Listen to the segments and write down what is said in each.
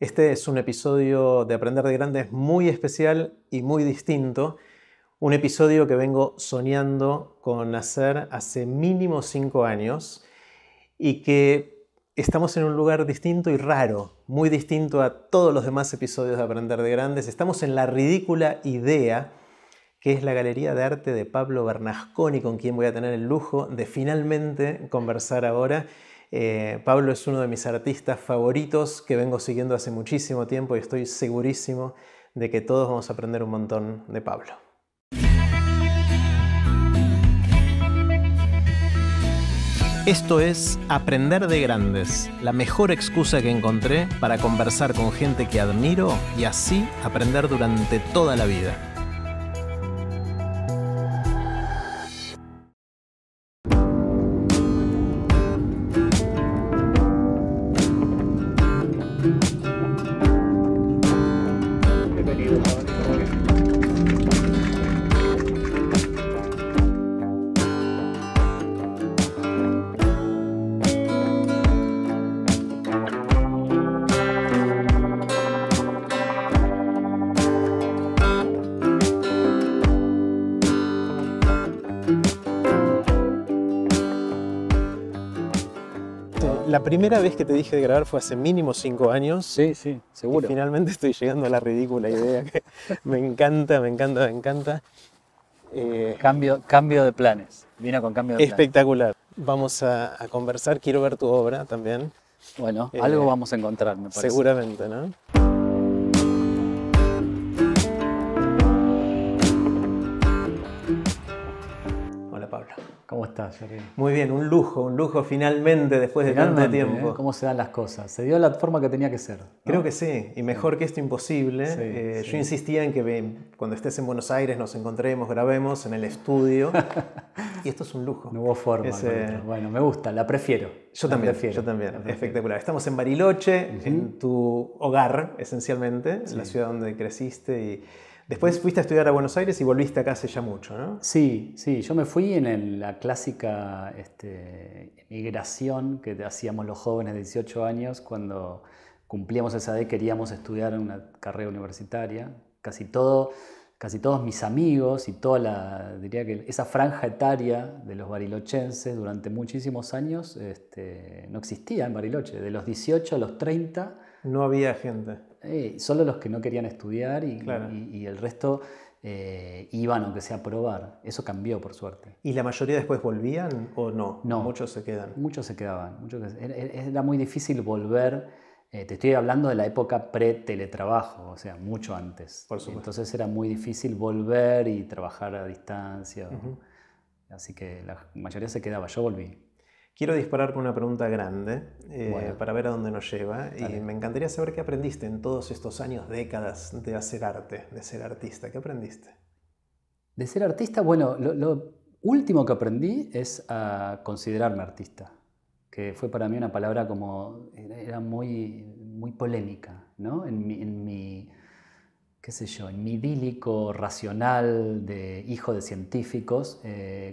Este es un episodio de Aprender de Grandes muy especial y muy distinto. Un episodio que vengo soñando con hacer hace mínimo 5 años y que estamos en un lugar distinto y raro, muy distinto a todos los demás episodios de Aprender de Grandes. Estamos en la ridícula idea que es la Galería de Arte de Pablo Bernasconi, con quien voy a tener el lujo de finalmente conversar ahora. Pablo es uno de mis artistas favoritos que vengo siguiendo hace muchísimo tiempo y estoy segurísimo de que todos vamos a aprender un montón de Pablo. Esto es Aprender de Grandes, la mejor excusa que encontré para conversar con gente que admiro y así aprender durante toda la vida. La primera vez que te dije de grabar fue hace mínimo 5 años. Sí, seguro. Y finalmente estoy llegando a la ridícula idea que me encanta. Cambio de planes. Vino con cambio de planes. Espectacular. Vamos a conversar. Quiero ver tu obra también. Bueno, algo vamos a encontrar, me parece. Seguramente, ¿no? Hola, Pablo. ¿Cómo estás, Jorge? Muy bien, un lujo finalmente después de tanto tiempo. ¿Cómo se dan las cosas? Se dio la forma que tenía que ser, ¿no? Creo que sí, y mejor que esto imposible. Sí. Yo insistía en que cuando estés en Buenos Aires nos encontremos, grabemos en el estudio. Y esto es un lujo. No hubo forma. Bueno, me gusta, la prefiero. Yo también. Espectacular. Estamos en Bariloche, en tu hogar, esencialmente, en la ciudad donde creciste. Y después fuiste a estudiar a Buenos Aires y volviste acá hace ya mucho, ¿no? Sí. Yo me fui en la clásica migración que hacíamos los jóvenes de 18 años cuando cumplíamos esa edad y queríamos estudiar una carrera universitaria. Casi todos mis amigos y diría que esa franja etaria de los barilochenses durante muchísimos años no existía en Bariloche. De los 18 a los 30... No había gente. Solo los que no querían estudiar Claro. y el resto iban, aunque sea a probar. Eso cambió, por suerte. ¿Y la mayoría después volvían o no? No. Muchos se quedan. Muchos se quedaban. Era muy difícil volver. Te estoy hablando de la época pre-teletrabajo, o sea, mucho antes. Por supuesto. Entonces era muy difícil volver y trabajar a distancia. Así que la mayoría se quedaba. Yo volví. Quiero disparar con una pregunta grande Bueno. para ver a dónde nos lleva. Dale. Y me encantaría saber qué aprendiste en todos estos años, décadas de hacer arte, de ser artista. ¿Qué aprendiste? De ser artista, bueno, lo último que aprendí es a considerarme artista, que fue para mí una palabra era muy polémica, ¿no? En mi qué sé yo, en mi idílico racional de hijo de científicos,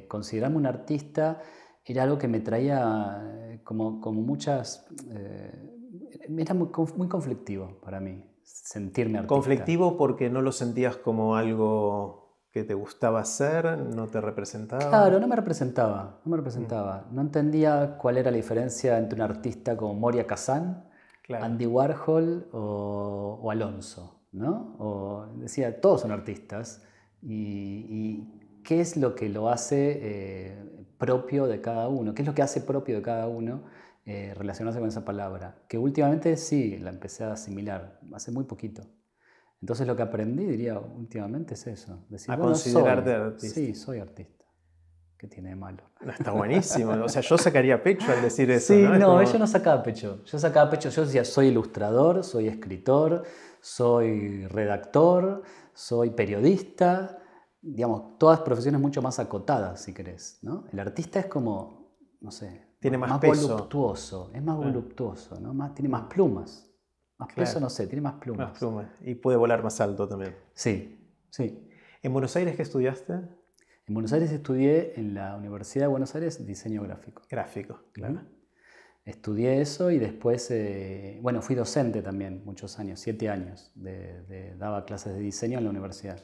considerarme un artista era algo que me traía como muchas... era muy conflictivo para mí, sentirme artista. ¿Conflictivo porque no lo sentías como algo que te gustaba hacer? ¿No te representaba? Claro, no me representaba. No entendía cuál era la diferencia entre un artista como Moria Kazan, Claro. Andy Warhol o Alonso, ¿no? O decía, todos son artistas. ¿Y qué es lo que lo hace propio de cada uno? ¿Qué es lo que hace propio de cada uno relacionarse con esa palabra? Que últimamente sí, la empecé a asimilar, hace muy poquito. Entonces lo que aprendí, diría, últimamente es eso. Decir, considerarte artista. Sí, soy artista. ¿Qué tiene de malo? No, está buenísimo. O sea, yo sacaría pecho al decir eso. Sí, ¿no? Yo no sacaba pecho. Yo decía, soy ilustrador, soy escritor, soy redactor, soy periodista. Digamos, todas profesiones mucho más acotadas, si querés, ¿no? El artista es como, no sé, tiene más peso. Voluptuoso, es más voluptuoso, ¿no? Tiene más plumas. Más peso, no sé, tiene más plumas. Más plumas. Y puede volar más alto también. Sí. ¿En Buenos Aires qué estudiaste? En Buenos Aires estudié en la Universidad de Buenos Aires diseño gráfico. Gráfico, claro. Estudié eso y después, bueno, fui docente también muchos años, 7 años, daba clases de diseño en la universidad,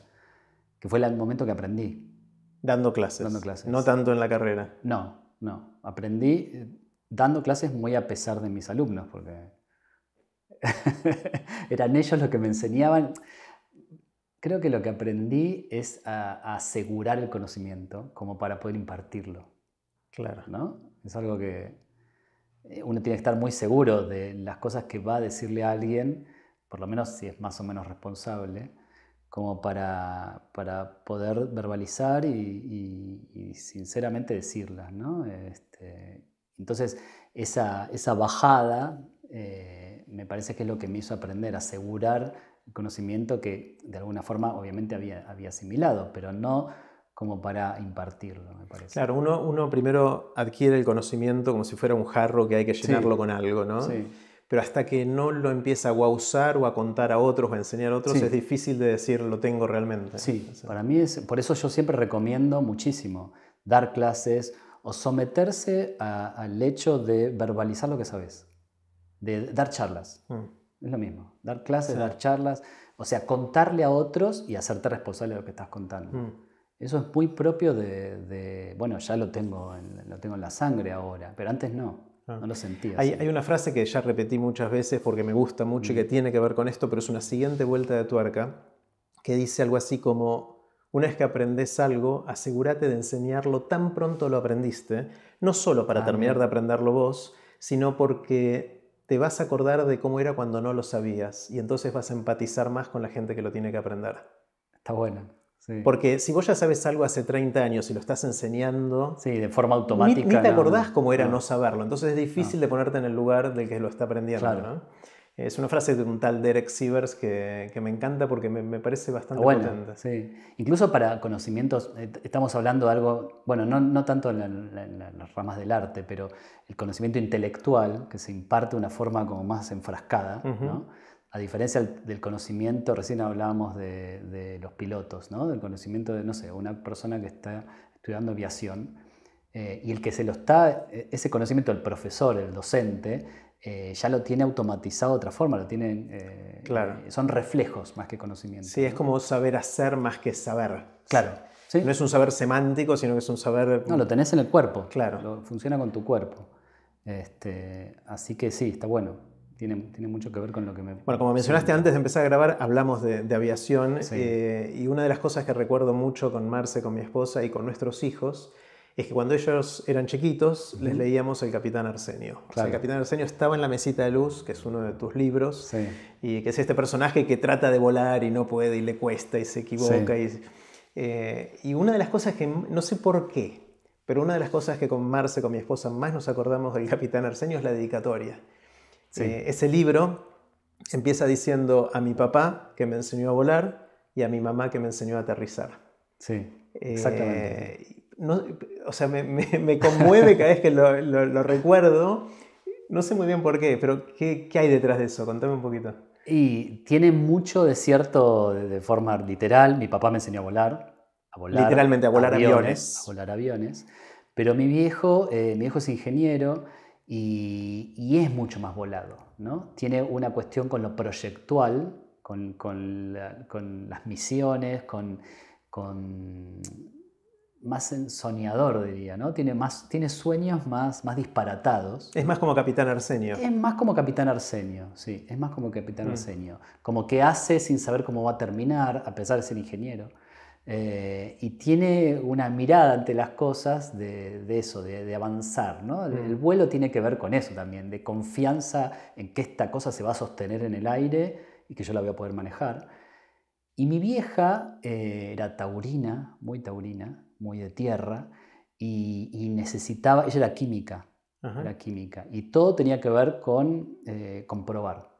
que fue el momento que aprendí. Dando clases. Dando clases. No tanto en la carrera. No. Aprendí dando clases muy a pesar de mis alumnos, porque eran ellos los que me enseñaban. Creo que lo que aprendí es a asegurar el conocimiento como para poder impartirlo. Claro. ¿No? Es algo que uno tiene que estar muy seguro de las cosas que va a decirle a alguien, por lo menos si es más o menos responsable, como para poder verbalizar y sinceramente decirlas, ¿no? Entonces, esa bajada me parece que es lo que me hizo aprender, a asegurar el conocimiento que de alguna forma obviamente había asimilado, pero no como para impartirlo, me parece. Claro, uno primero adquiere el conocimiento como si fuera un jarro que hay que llenarlo con algo, ¿no? Sí. Pero hasta que no lo empieza a usar o a contar a otros o a enseñar a otros, es difícil de decir lo tengo realmente. Sí, para mí por eso yo siempre recomiendo muchísimo dar clases o someterse al hecho de verbalizar lo que sabes, de dar charlas. Es lo mismo, dar clases, dar charlas, o sea, contarle a otros y hacerte responsable de lo que estás contando. Eso es muy propio bueno, ya lo tengo en la sangre ahora, pero antes no lo sentía. Hay una frase que ya repetí muchas veces porque me gusta mucho y que tiene que ver con esto, pero es una siguiente vuelta de tuerca que dice algo así como: una vez que aprendes algo, asegúrate de enseñarlo tan pronto lo aprendiste, no solo para terminar de aprenderlo vos, sino porque te vas a acordar de cómo era cuando no lo sabías y entonces vas a empatizar más con la gente que lo tiene que aprender. Está bueno. Sí. Porque si vos ya sabes algo hace 30 años y lo estás enseñando, sí, de forma automática, ni te acordás cómo era no saberlo. Entonces es difícil de ponerte en el lugar del que lo está aprendiendo. Claro. ¿No? Es una frase de un tal Derek Sivers que me encanta porque me parece bastante potente. Sí. Incluso para conocimientos, estamos hablando de algo, bueno, no tanto en las ramas del arte, pero el conocimiento intelectual que se imparte de una forma como más enfrascada, ¿no? A diferencia del conocimiento, recién hablábamos de los pilotos, ¿no? Del conocimiento de, no sé, una persona que está estudiando aviación y el que ese conocimiento del profesor, el docente, ya lo tiene automatizado de otra forma, lo tienen, claro. Son reflejos más que conocimiento. Sí, ¿no? Es como saber hacer más que saber. Claro. ¿Sí? No es un saber semántico, sino que es un saber... No, lo tenés en el cuerpo. Claro. Funciona con tu cuerpo. Así que sí, está bueno. Tiene mucho que ver con lo que me... Bueno, como mencionaste antes de empezar a grabar, hablamos de aviación. Sí. Y una de las cosas que recuerdo mucho con Marce, con mi esposa y con nuestros hijos, es que cuando ellos eran chiquitos les leíamos El Capitán Arsenio. Claro. O sea, el Capitán Arsenio estaba en La Mesita de Luz, que es uno de tus libros, sí. y que es este personaje que trata de volar y no puede y le cuesta y se equivoca. Sí. Y una de las cosas que, no sé por qué, pero una de las cosas que con Marce, con mi esposa, más nos acordamos del Capitán Arsenio es la dedicatoria. Sí. Ese libro empieza diciendo: a mi papá que me enseñó a volar y a mi mamá que me enseñó a aterrizar. Sí, exactamente. O sea, me conmueve cada vez que lo recuerdo. No sé muy bien por qué, pero ¿qué hay detrás de eso? Contame un poquito. Y tiene mucho de cierto de forma literal. Mi papá me enseñó a volar. Literalmente, a volar aviones. A volar aviones. Pero mi viejo es ingeniero y es mucho más volado, ¿no? Tiene una cuestión con lo proyectual, con las misiones, con más soñador, diría, ¿no? Tiene sueños más disparatados. Es más como Capitán Arsenio. Es más como Capitán Arsenio, sí. Es más como Capitán Arsenio. Como que hace sin saber cómo va a terminar, a pesar de ser ingeniero. Y tiene una mirada ante las cosas de eso, de avanzar, ¿no? El vuelo tiene que ver con eso también, de confianza en que esta cosa se va a sostener en el aire y que yo la voy a poder manejar. Y mi vieja era taurina, muy de tierra, y necesitaba, ella era química, y todo tenía que ver con comprobar.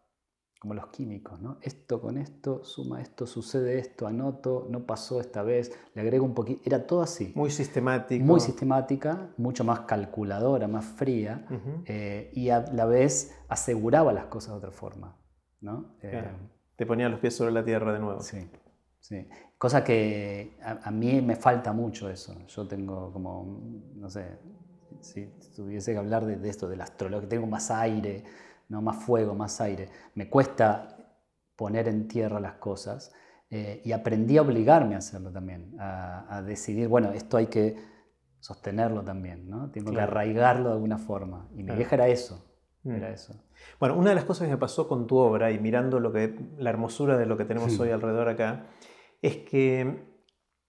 Como los químicos, ¿no? Esto con esto, suma esto, sucede esto, anoto, no pasó esta vez, le agrego un poquito, era todo así. Muy sistemático. Muy sistemática, mucho más calculadora, más fría, y a la vez aseguraba las cosas de otra forma, ¿no? Claro. Te ponía los pies sobre la tierra de nuevo. Sí, sí. Cosa que a mí me falta mucho eso. Yo tengo como, no sé, si tuviese que hablar de esto, de la astrología, tengo más aire, ¿no? Más fuego, más aire. Me cuesta poner en tierra las cosas y aprendí a obligarme a hacerlo también, a decidir, bueno, esto hay que sostenerlo también, ¿no? Tengo que arraigarlo de alguna forma. Y mi vieja era eso. Era eso. Bueno, una de las cosas que me pasó con tu obra y mirando la hermosura de lo que tenemos hoy alrededor acá, es que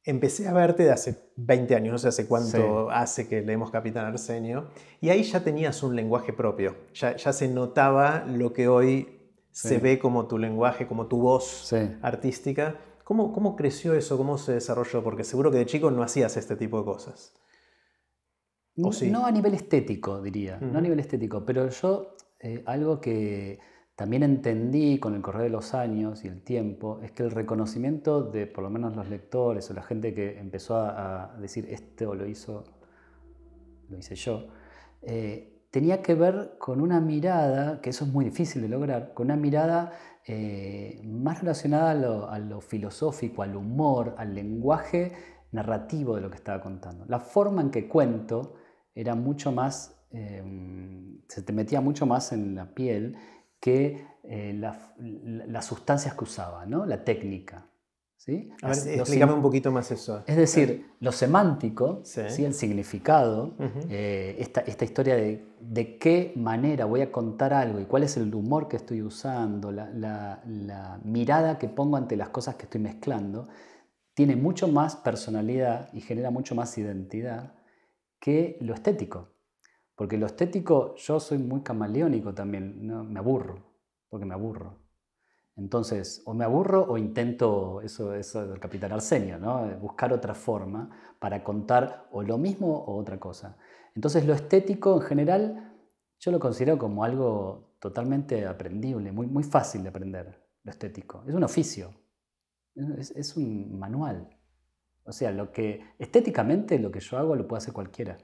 empecé a verte de hace 20 años, no sé hace cuánto hace que leemos Capitán Arsenio, y ahí ya tenías un lenguaje propio, ya se notaba lo que hoy se ve como tu lenguaje, como tu voz artística. ¿Cómo creció eso? ¿Cómo se desarrolló? Porque seguro que de chico no hacías este tipo de cosas. ¿O sí? No a nivel estético, diría, no a nivel estético, pero yo algo que también entendí con el correr de los años y el tiempo es que el reconocimiento de por lo menos los lectores o la gente que empezó a decir esto lo hice yo, tenía que ver con una mirada, que eso es muy difícil de lograr, con una mirada más relacionada a lo filosófico, al humor, al lenguaje narrativo de lo que estaba contando. La forma en que cuento era mucho más, se te metía mucho más en la piel que las sustancias que usaba, ¿no? La técnica. ¿Sí? A ver, explícame un poquito más eso. Es decir, lo semántico, ¿sí? El significado, esta historia de qué manera voy a contar algo y cuál es el humor que estoy usando, la mirada que pongo ante las cosas que estoy mezclando, tiene mucho más personalidad y genera mucho más identidad que lo estético. Porque lo estético, yo soy muy camaleónico también, ¿no? Me aburro, porque me aburro. Entonces, o me aburro o intento eso del Capitán Arsenio, ¿no? Buscar otra forma para contar o lo mismo o otra cosa. Entonces, lo estético en general yo lo considero como algo totalmente aprendible, muy, muy fácil de aprender, lo estético. Es un oficio, es un manual. O sea, estéticamente lo que yo hago lo puede hacer cualquiera,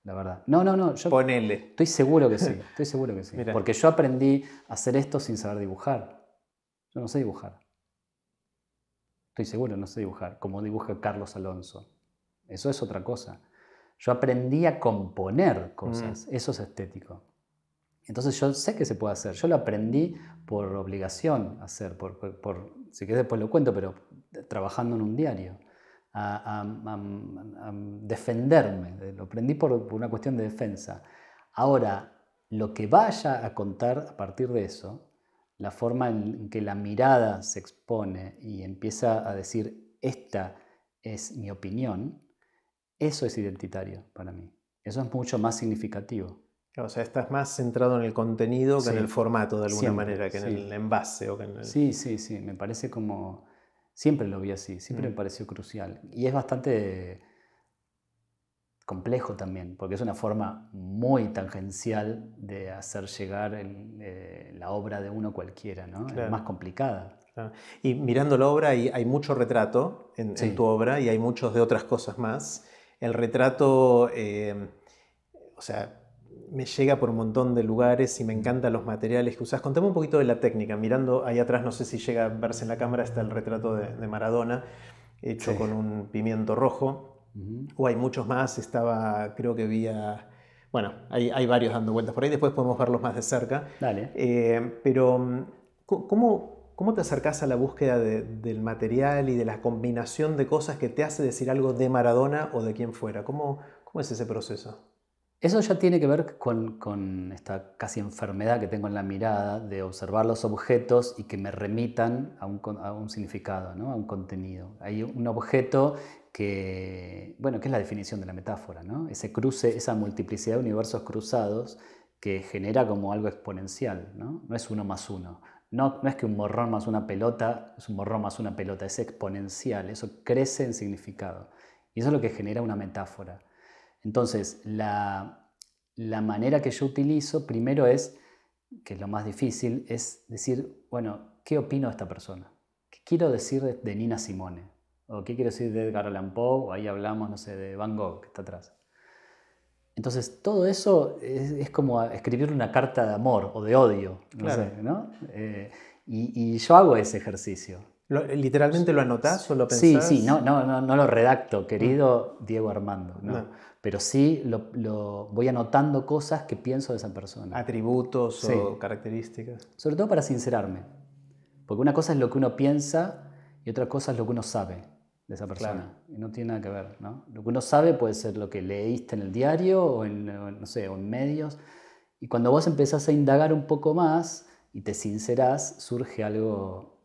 la verdad. No, yo ponele. Estoy seguro que sí. Porque yo aprendí a hacer esto sin saber dibujar. Yo no sé dibujar. Estoy seguro, no sé dibujar, como dibuja Carlos Alonso. Eso es otra cosa. Yo aprendí a componer cosas, eso es estético. Entonces yo sé que se puede hacer. Yo lo aprendí por obligación hacer, si querés después lo cuento, pero trabajando en un diario. A defenderme, lo aprendí por una cuestión de defensa. Ahora, lo que vaya a contar a partir de eso, la forma en que la mirada se expone y empieza a decir, esta es mi opinión, eso es identitario para mí. Eso es mucho más significativo. O sea, estás más centrado en el contenido que en el formato, de alguna manera, que en el envase. Sí, me parece como... Siempre lo vi así, siempre me pareció crucial. Y es bastante complejo también, porque es una forma muy tangencial de hacer llegar la obra de uno cualquiera, ¿no? Claro. Es más complicada. Claro. Y mirando la obra hay mucho retrato en tu obra y hay muchos de otras cosas más. El retrato, o sea, me llega por un montón de lugares y me encantan los materiales que usás. Contame un poquito de la técnica. Mirando ahí atrás, no sé si llega a verse en la cámara, está el retrato de Maradona, hecho con un pimiento rojo. O hay muchos más, creo que bueno, hay varios dando vueltas por ahí, después podemos verlos más de cerca. Dale. Pero, ¿cómo te acercás a la búsqueda del material y de la combinación de cosas que te hace decir algo de Maradona o de quien fuera? ¿Cómo es ese proceso? Eso ya tiene que ver con esta casi enfermedad que tengo en la mirada de observar los objetos y que me remitan a un significado, ¿no? A un contenido. Hay un objeto que es la definición de la metáfora, ¿no? Ese cruce, esa multiplicidad de universos cruzados que genera como algo exponencial, ¿no? No es 1 más 1. No es que un morrón más una pelota es un morrón más una pelota, es exponencial, eso crece en significado. Y eso es lo que genera una metáfora. Entonces, la manera que yo utilizo primero que es lo más difícil, es decir, bueno, ¿qué opino de esta persona? ¿Qué quiero decir de Nina Simone? ¿O qué quiero decir de Edgar Allan Poe? O ahí hablamos, no sé, de Van Gogh, que está atrás. Entonces, todo eso es como escribir una carta de amor o de odio, no sé, ¿no? Y yo hago ese ejercicio. ¿Literalmente lo anotás o lo pensás? Sí, no lo redacto, querido Diego Armando, no. Pero sí voy anotando cosas que pienso de esa persona. Atributos o características. Sobre todo para sincerarme. Porque una cosa es lo que uno piensa y otra cosa es lo que uno sabe de esa persona. Claro. Y no tiene nada que ver, ¿no? Lo que uno sabe puede ser lo que leíste en el diario o no sé, o en medios. Y cuando vos empezás a indagar un poco más y te sincerás, surge algo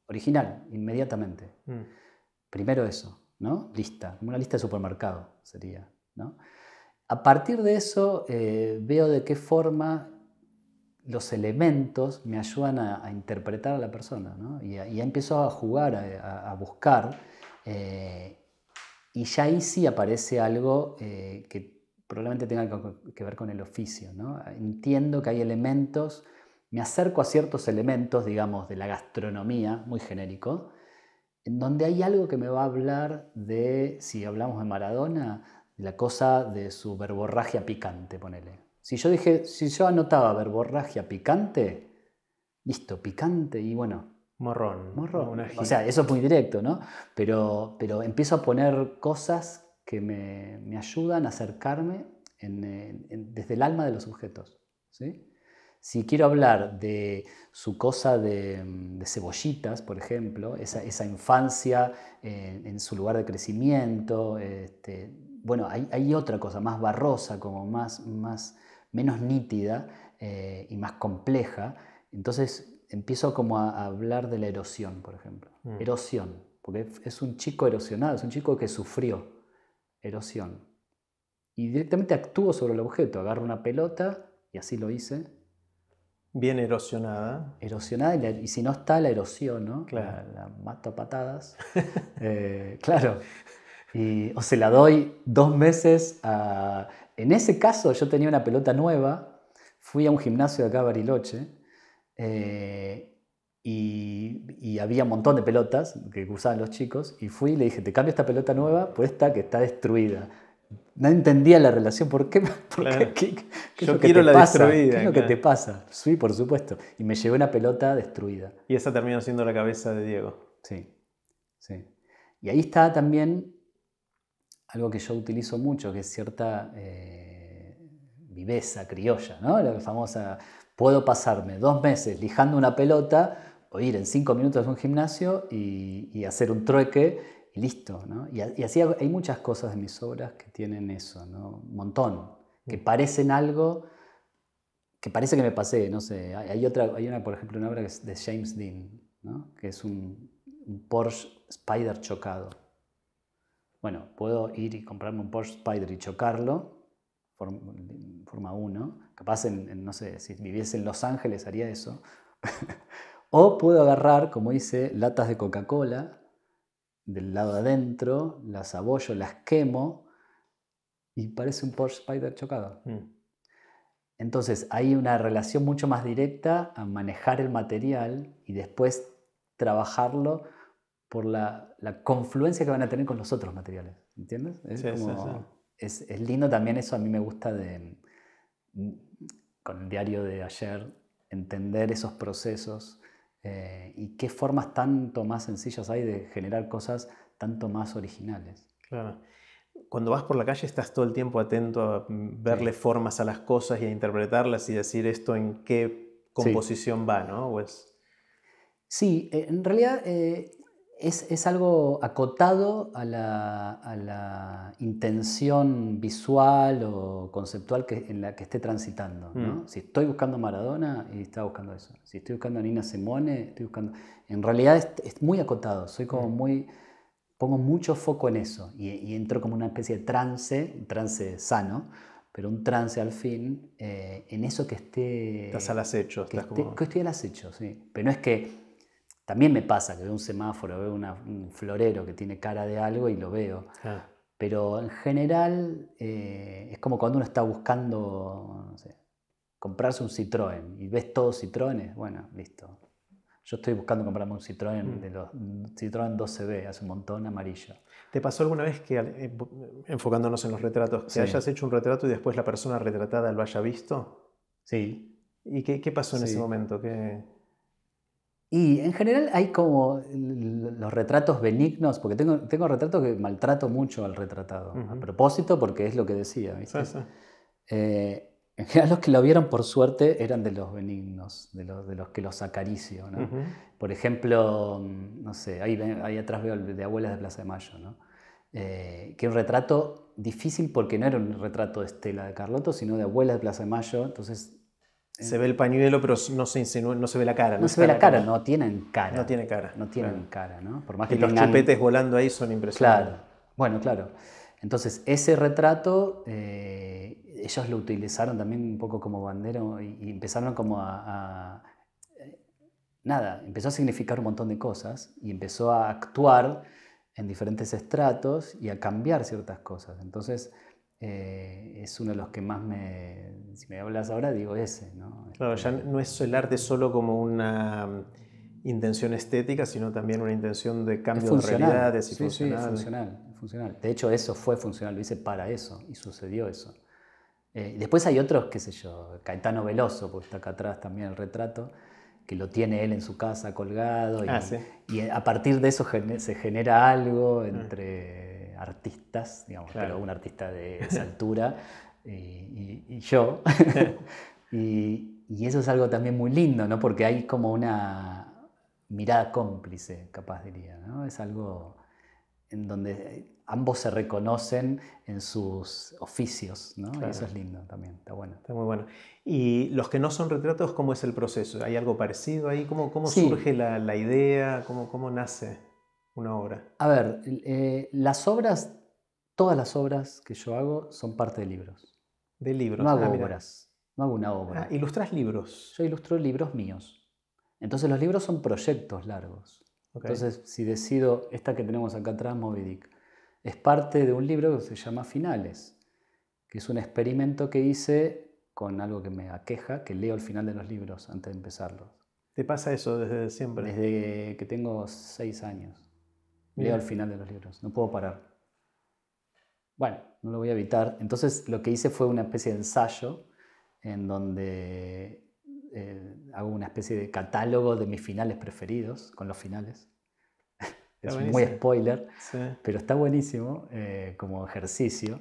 original, inmediatamente. Primero eso, ¿no? Lista, como una lista de supermercado sería, ¿no? A partir de eso veo de qué forma los elementos me ayudan a interpretar a la persona, ¿no? Y ya empiezo a jugar, a buscar, y ya ahí sí aparece algo que probablemente tenga que ver con el oficio, ¿no? Entiendo que hay elementos, me acerco a ciertos elementos, digamos, de la gastronomía, muy genérico, en donde hay algo que me va a hablar de, si hablamos de Maradona, de la cosa de su verborragia picante, ponele. Si yo anotaba verborragia picante, listo, picante y bueno. Morrón. O sea, eso es muy directo, ¿no? Pero empiezo a poner cosas que me ayudan a acercarme desde el alma de los objetos, ¿sí? Si quiero hablar de su cosa de cebollitas, por ejemplo, esa infancia en su lugar de crecimiento, bueno, hay otra cosa más barrosa, como menos nítida y más compleja. Entonces empiezo como a hablar de la erosión, por ejemplo. Erosión, porque es un chico erosionado, es un chico que sufrió erosión. Y directamente actúo sobre el objeto, agarro una pelota, y así lo hice. Bien erosionada. Erosionada, y si no está, la erosión, ¿no? Claro. La mato a patadas. Claro. O se la doy 2 meses a... En ese caso yo tenía una pelota nueva, fui a un gimnasio de acá, Bariloche, y había un montón de pelotas que usaban los chicos, y fui y le dije, te cambio esta pelota nueva por esta que está destruida. No entendía la relación, ¿por qué? Claro. ¿Qué yo quiero la destruida. ¿Qué es lo que te pasa? Sí, por supuesto. Y me llevé una pelota destruida. Y esa terminó siendo la cabeza de Diego. Sí. Y ahí está también algo que yo utilizo mucho, que es cierta viveza criolla, ¿no? La famosa, puedo pasarme 2 meses lijando una pelota o ir en 5 minutos a un gimnasio y hacer un trueque y listo, ¿no? Y así hay muchas cosas de mis obras que tienen eso, ¿no? Un montón, que parecen algo, que parece que me pasé, no sé. Hay una, por ejemplo, una obra que es de James Dean, ¿no? Que es un Porsche Spyder chocado. Bueno, puedo ir y comprarme un Porsche Spyder y chocarlo, Forma 1, capaz no sé, si viviese en Los Ángeles haría eso. O puedo agarrar, como hice, latas de Coca-Cola del lado de adentro, las abollo, las quemo y parece un Porsche Spyder chocado. Entonces hay una relación mucho más directa a manejar el material y después trabajarlo por la confluencia que van a tener con los otros materiales, ¿entiendes? Es lindo también eso, a mí me gusta con el diario de ayer, entender esos procesos y qué formas tanto más sencillas hay de generar cosas tanto más originales. Claro. Cuando vas por la calle estás todo el tiempo atento a verle formas a las cosas y a interpretarlas y decir esto en qué composición va, ¿no? Sí, en realidad es algo acotado a la intención visual o conceptual en la que esté transitando, ¿no? Si estoy buscando Maradona, y estaba buscando eso. Si estoy buscando a Nina Simone, estoy buscando... En realidad es muy acotado, soy como pongo mucho foco en eso y entro como una especie de trance, un trance sano, pero un trance al fin, en eso que esté... Estás al acecho. Que estoy al acecho, sí. Pero no es que... También me pasa que veo un semáforo, veo un florero que tiene cara de algo y lo veo. Pero en general es como cuando uno está buscando, no sé, comprarse un Citroën y ves todos Citroënes, bueno, listo. Yo estoy buscando comprarme un Citroën, de los Citroën 12B, hace un montón, amarillo. ¿Te pasó alguna vez que, enfocándonos en los retratos, que hayas hecho un retrato y después la persona retratada lo haya visto? Sí. ¿Y qué pasó en ese momento? Y en general hay como los retratos benignos, porque tengo retratos que maltrato mucho al retratado, a propósito, porque es lo que decía, ¿viste? Sí, sí. En general los que lo vieron por suerte eran de los benignos, de los que los acaricio, ¿no? Por ejemplo, no sé, ahí atrás veo el de Abuelas de Plaza de Mayo, ¿no? Que es un retrato difícil porque no era un retrato de Estela de Carlotto, sino de Abuelas de Plaza de Mayo, entonces... Se ve el pañuelo, pero no se insinúa, no se ve la cara. No se ve la cara, no tienen cara. No tiene cara. No tienen cara, ¿no? Por más Y que los chupetes volando ahí son impresionantes. Claro, bueno, claro. Entonces, ese retrato, ellos lo utilizaron también un poco como bandera y empezaron como nada, empezó a significar un montón de cosas y empezó a actuar en diferentes estratos y a cambiar ciertas cosas. Entonces, es uno de los que más si me hablas ahora, digo ese, ¿no? Claro, ya no es el arte solo como una intención estética, sino también una intención de cambio de realidades y funcional. Sí, funcional. De hecho, eso fue funcional, lo hice para eso y sucedió eso. Después hay otros, qué sé yo, Caetano Veloso, porque está acá atrás también el retrato, que lo tiene él en su casa colgado y a partir de eso se genera algo entre artistas, digamos, claro. Pero un artista de esa altura y yo. Y eso es algo también muy lindo, ¿no? Porque hay como una mirada cómplice, capaz diría, ¿no? Es algo en donde ambos se reconocen en sus oficios, ¿no? Claro. Y eso es lindo también, está bueno. Está muy bueno. Y los que no son retratos, ¿cómo es el proceso? ¿Hay algo parecido ahí? ¿Cómo surge la idea? ¿Cómo nace una obra? A ver, todas las obras que yo hago son parte de libros. De libros. No hago obras, no hago una obra. ¿Ilustras libros? Yo ilustro libros míos. Entonces los libros son proyectos largos. Okay. Entonces, si decido, esta que tenemos acá atrás, Moby Dick, es parte de un libro que se llama Finales, que es un experimento que hice con algo que me aqueja, que leo al final de los libros antes de empezarlos. ¿Te pasa eso desde siempre? Desde que tengo 6 años. Leo al final de los libros, no puedo parar. Bueno, no lo voy a evitar. Entonces lo que hice fue una especie de ensayo en donde hago una especie de catálogo de mis finales preferidos, con los finales. Es muy spoiler, sí. Pero está buenísimo como ejercicio.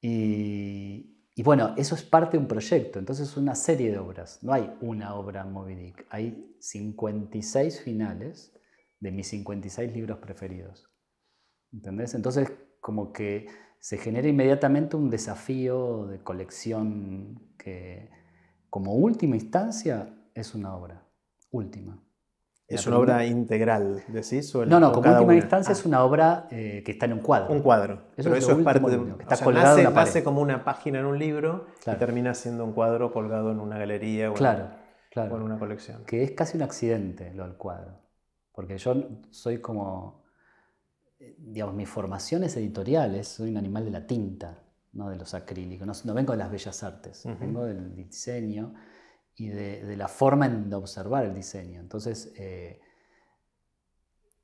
Y bueno, eso es parte de un proyecto, entonces es una serie de obras. No hay una obra Moby Dick, hay 56 finales de mis 56 libros preferidos. ¿Entendés? Entonces como que se genera inmediatamente un desafío de colección que como última instancia es una obra. Última. ¿Es una obra integral, decís? No, como última instancia es una obra que está en un cuadro. Un cuadro. Eso es parte de que está colgado en la pared. Nace como una página en un libro, claro. Y termina siendo un cuadro colgado en una galería o, claro. O en una colección. Que es casi un accidente lo del cuadro. Porque yo soy como, digamos, mi formación es editorial, soy un animal de la tinta, no de los acrílicos, no vengo de las bellas artes, vengo del diseño y de la forma de observar el diseño. Entonces,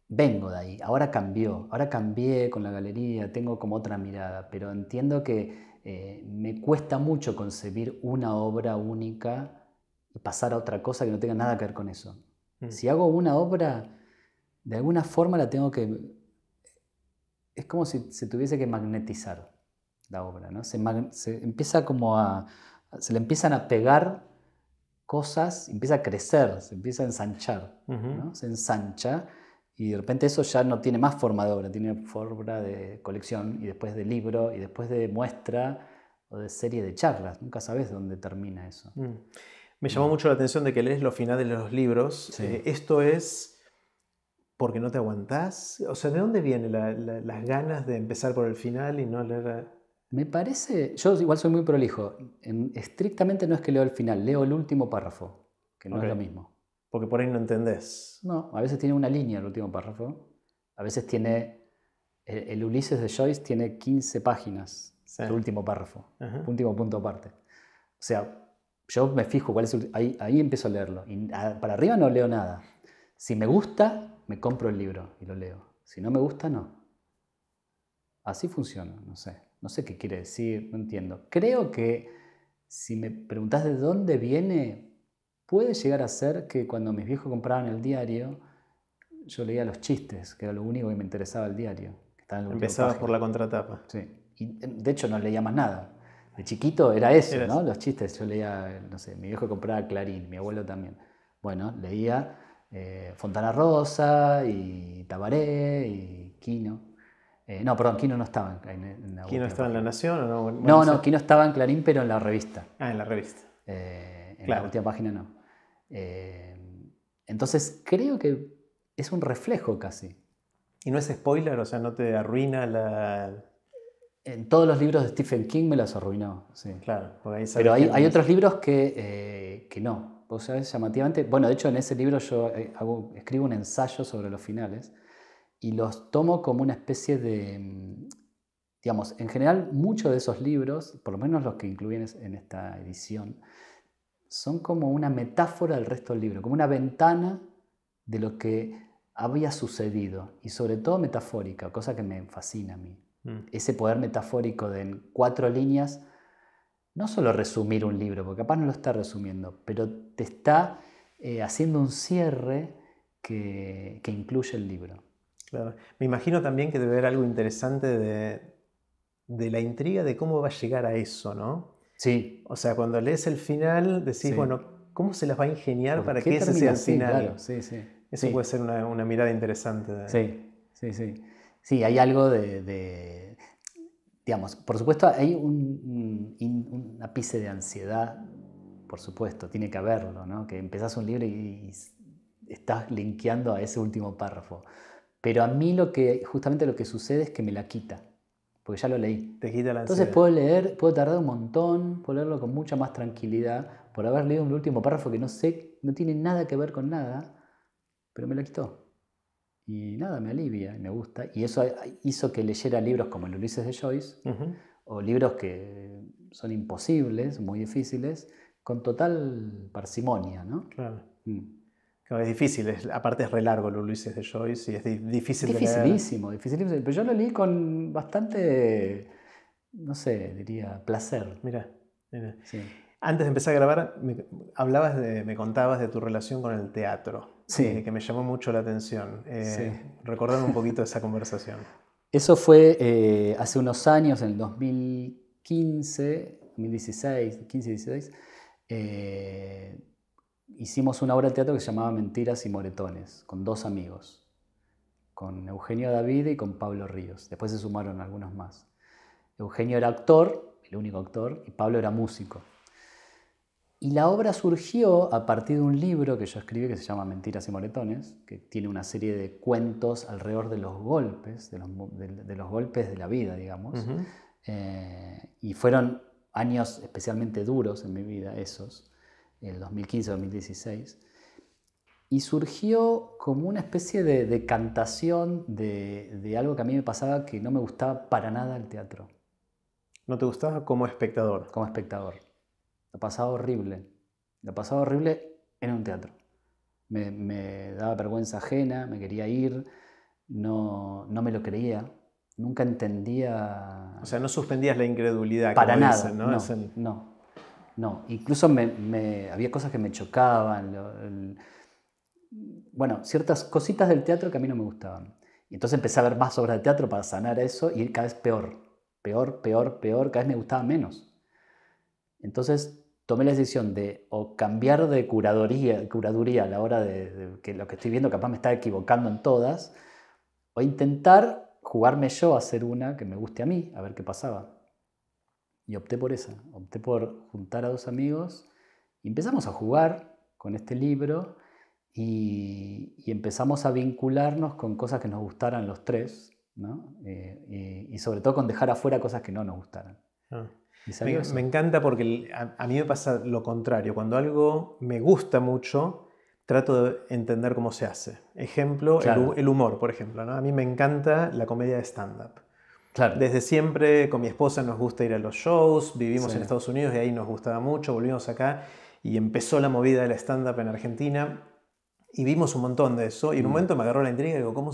vengo de ahí. Ahora cambié con la galería, tengo como otra mirada, pero entiendo que me cuesta mucho concebir una obra única y pasar a otra cosa que no tenga nada que ver con eso. Si hago una obra, de alguna forma la tengo que... Es como si se tuviese que magnetizar la obra, ¿no? Se empieza como se le empiezan a pegar cosas, empieza a crecer, se empieza a ensanchar, ¿no? Se ensancha y de repente eso ya no tiene más forma de obra, tiene forma de colección y después de libro y después de muestra o de serie de charlas. Nunca sabes dónde termina eso. Me llamó mucho la atención de que lees los finales de los libros. Sí. ¿Esto es porque no te aguantás? O sea, ¿de dónde vienen las ganas de empezar por el final y no leer...? Me parece, yo igual soy muy prolijo, estrictamente no es que leo el final, leo el último párrafo, que no es lo mismo. Porque por ahí no entendés. No, a veces tiene una línea el último párrafo, a veces tiene, el Ulises de Joyce tiene 15 páginas, sí. El último párrafo, último punto aparte. O sea, yo me fijo cuál es ahí empiezo a leerlo, y para arriba no leo nada. Si me gusta, me compro el libro y lo leo. Si no me gusta, no. Así funciona, no sé. No sé qué quiere decir, no entiendo. Creo que si me preguntás de dónde viene, puede llegar a ser que cuando mis viejos compraban el diario, yo leía los chistes, que era lo único que me interesaba el diario. Que estaba en la última Empezabas página. por la contratapa. Sí. Y de hecho no leía más nada. De chiquito era eso, ¿no? Los chistes. Yo leía, no sé, mi viejo compraba Clarín, mi abuelo también. Bueno, leía Fontana Rosa y Tabaré y Quino. No, perdón, Quino no estaba en la ¿Quino estaba en La Nación o no? Bueno, no, Quino estaba en Clarín, pero en la revista. Ah, en la revista. En la última página no. Entonces creo que es un reflejo casi. ¿Y no es spoiler? O sea, ¿no te arruina la...? En todos los libros de Stephen King me los arruinó, sí. Claro, porque ahí pero hay otros libros que no. O sea, llamativamente... Bueno, de hecho en ese libro yo escribo un ensayo sobre los finales y los tomo como una especie de... Digamos, en general muchos de esos libros, por lo menos los que incluyen en esta edición, son como una metáfora del resto del libro, como una ventana de lo que había sucedido y sobre todo metafórica, cosa que me fascina a mí. Ese poder metafórico de en 4 líneas, no solo resumir un libro, porque capaz no lo está resumiendo, pero te está haciendo un cierre que incluye el libro. Claro. Me imagino también que debe haber algo interesante de la intriga de cómo va a llegar a eso, ¿no? Sí. O sea, cuando lees el final decís, bueno, ¿cómo se las va a ingeniar para que ese sea el así? final? Claro, sí. Eso puede ser una mirada interesante. Sí. Sí, hay algo digamos, por supuesto hay un ápice de ansiedad, por supuesto, tiene que haberlo, ¿no? Que empezás un libro y estás linkeando a ese último párrafo. Pero a mí justamente lo que sucede es que me la quita, porque ya lo leí. Te quita la Entonces ansiedad. puedo tardar un montón, puedo leerlo con mucha más tranquilidad, por haber leído un último párrafo que no tiene nada que ver con nada, pero me la quitó. Y nada, me alivia y me gusta. Y eso hizo que leyera libros como el Ulises de Joyce, o libros que son imposibles, muy difíciles, con total parsimonia, ¿no? Claro. Claro, es difícil, aparte es re largo el Ulises de Joyce y es difícil de leer. Dificilísimo. Pero yo lo leí con bastante, no sé, diría, placer. Mira. Sí. Antes de empezar a grabar, me contabas de tu relación con el teatro, que me llamó mucho la atención. Recordame un poquito esa conversación. Eso fue hace unos años, en el 2016, hicimos una obra de teatro que se llamaba Mentiras y Moretones, con 2 amigos, con Eugenio David y con Pablo Ríos. Después se sumaron algunos más. Eugenio era actor, el único actor, y Pablo era músico. Y la obra surgió a partir de un libro que yo escribí que se llama Mentiras y Moretones, que tiene una serie de cuentos alrededor de los golpes, de los golpes de la vida, digamos. Y fueron años especialmente duros en mi vida, esos, el 2015-2016. Y surgió como una especie de decantación de algo que a mí me pasaba que no me gustaba para nada el teatro. ¿No te gustaba como espectador? Como espectador. La pasaba horrible en un teatro. Me daba vergüenza ajena, me quería ir, no me lo creía, nunca entendía... O sea, no suspendías la incredulidad. Para como nada, dicen, no. Incluso había cosas que me chocaban, bueno, ciertas cositas del teatro que a mí no me gustaban. Y entonces empecé a ver más obras de teatro para sanar eso y ir cada vez peor, cada vez me gustaba menos. Entonces tomé la decisión de o cambiar de curaduría a la hora de que lo que estoy viendo capaz me está equivocando en todas, o intentar jugarme yo a hacer una que me guste a mí, a ver qué pasaba. Y opté por esa, opté por juntar a 2 amigos y empezamos a jugar con este libro y empezamos a vincularnos con cosas que nos gustaran los 3, ¿no? Y sobre todo con dejar afuera cosas que no nos gustaran. Me encanta porque a mí me pasa lo contrario. Cuando algo me gusta mucho, trato de entender cómo se hace. Ejemplo, claro. El humor, por ejemplo, ¿no? A mí me encanta la comedia de stand-up. Claro. Desde siempre con mi esposa nos gusta ir a los shows, vivimos en Estados Unidos y ahí nos gustaba mucho, volvimos acá y empezó la movida del stand-up en Argentina y vimos un montón de eso y en un momento me agarró la intriga y digo, ¿cómo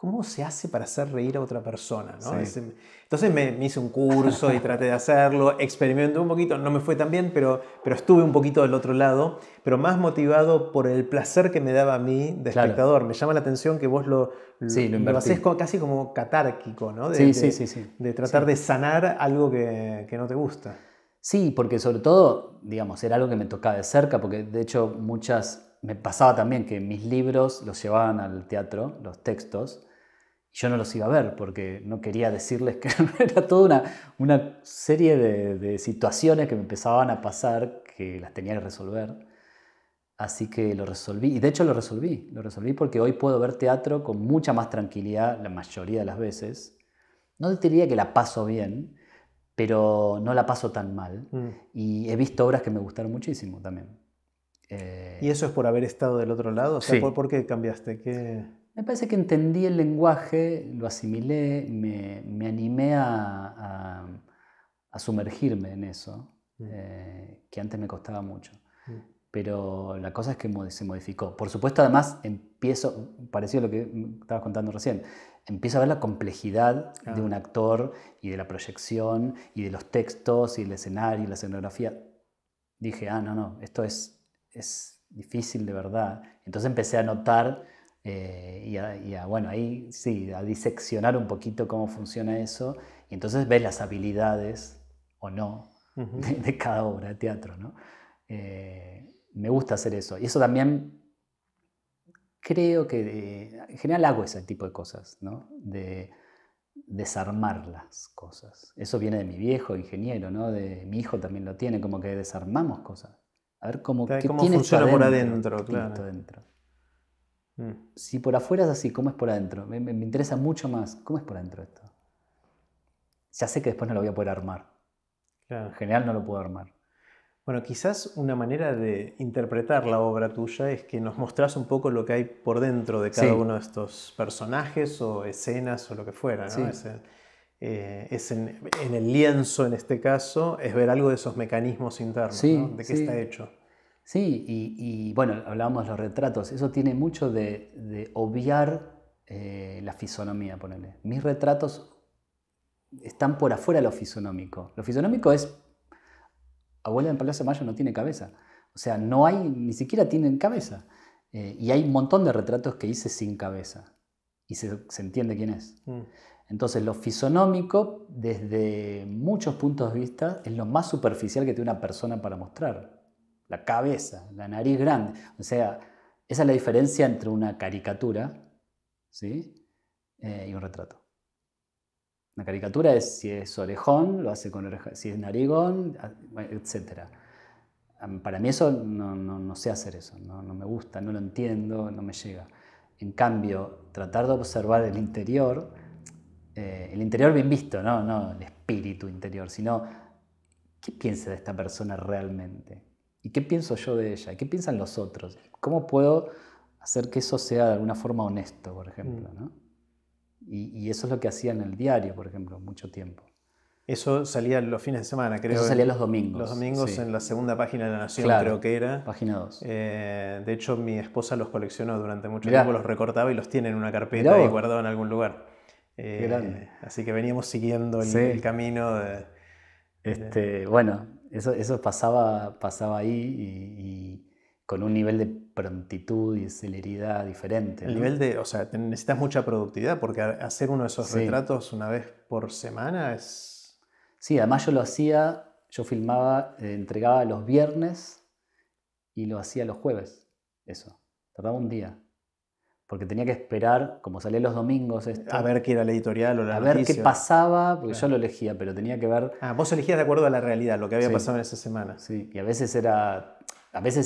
¿cómo se hace para hacer reír a otra persona? ¿No? Sí. Entonces me hice un curso y traté de hacerlo, experimenté un poquito, no me fue tan bien, pero estuve un poquito del otro lado, pero más motivado por el placer que me daba a mí de espectador. Me llama la atención que vos lo hacés casi como catárquico, ¿no? De tratar de sanar algo que no te gusta. Sí, porque sobre todo, digamos, era algo que me tocaba de cerca, porque de hecho me pasaba también que mis libros los llevaban al teatro, los textos, y yo no los iba a ver porque no quería decirles que era toda una serie de situaciones que me empezaban a pasar que las tenía que resolver. Así que lo resolví, y de hecho lo resolví porque hoy puedo ver teatro con mucha más tranquilidad la mayoría de las veces. No te diría que la paso bien, pero no la paso tan mal. Y he visto obras que me gustaron muchísimo también. ¿Y eso es por haber estado del otro lado? O sea, sí. ¿por qué cambiaste? Me parece que entendí el lenguaje, lo asimilé, me animé a sumergirme en eso, que antes me costaba mucho. Pero la cosa es que se modificó. Por supuesto, además, parecido a lo que estabas contando recién, empiezo a ver la complejidad de un actor y de la proyección y de los textos y el escenario y la escenografía. Dije, no, esto es difícil de verdad. Entonces empecé a notar bueno, ahí sí, a diseccionar un poquito cómo funciona eso, y entonces ves las habilidades o no de cada obra de teatro, ¿no? Me gusta hacer eso. Y eso también creo que en general hago ese tipo de cosas, ¿no? De desarmar las cosas. Eso viene de mi viejo ingeniero, ¿no? De mi hijo también lo tiene, como que desarmamos cosas. A ver cómo tiene funciona por adentro, claro. Adentro. Si por afuera es así, ¿cómo es por adentro? Me interesa mucho más. ¿Cómo es por adentro esto? Ya sé que después no lo voy a poder armar. Claro. En general no lo puedo armar. Bueno, quizás una manera de interpretar la obra tuya es que nos mostrás un poco lo que hay por dentro de cada uno de estos personajes o escenas o lo que fuera, ¿no? En el lienzo, en este caso, es ver algo de esos mecanismos internos, ¿no? De qué está hecho. Sí, y bueno, hablábamos de los retratos. Eso tiene mucho de obviar la fisonomía, ponele. Mis retratos están por afuera de lo fisonómico. Lo fisonómico es... Abuela en Palacio de Mayo no tiene cabeza. O sea, ni siquiera tienen cabeza. Y hay un montón de retratos que hice sin cabeza. Y se entiende quién es. Entonces, lo fisonómico, desde muchos puntos de vista, es lo más superficial que tiene una persona para mostrar. La cabeza, la nariz grande. O sea, esa es la diferencia entre una caricatura, ¿sí? Y un retrato. Una caricatura es si es orejón, lo hace con oreja, si es narigón, etc. Para mí eso no sé hacer eso, no me gusta, no lo entiendo, no me llega. En cambio, tratar de observar el interior bien visto, no el espíritu interior, sino qué piensa de esta persona realmente y qué pienso yo de ella y qué piensan los otros. ¿Cómo puedo hacer que eso sea de alguna forma honesto, por ejemplo, ¿no? Y eso es lo que hacía en el diario, por ejemplo, mucho tiempo. Eso salía los fines de semana, creo. Eso salía los domingos. Los domingos en la segunda página de La Nación, claro, creo que era. Página 2. De hecho, mi esposa los coleccionó durante mucho tiempo, los recortaba y los tiene en una carpeta y guardado en algún lugar. Así que veníamos siguiendo el camino de... Bueno, eso pasaba ahí y con un nivel de prontitud y celeridad diferente. El nivel de, o sea, necesitas mucha productividad porque hacer uno de esos retratos una vez por semana es... Sí, además yo filmaba, entregaba los viernes y lo hacía los jueves, eso, tardaba un día. Porque tenía que esperar, como salía los domingos a ver qué era la editorial o la noticia. A ver qué pasaba, porque yo lo elegía, pero tenía que ver... vos elegías de acuerdo a la realidad, lo que había pasado en esa semana. Sí, y a veces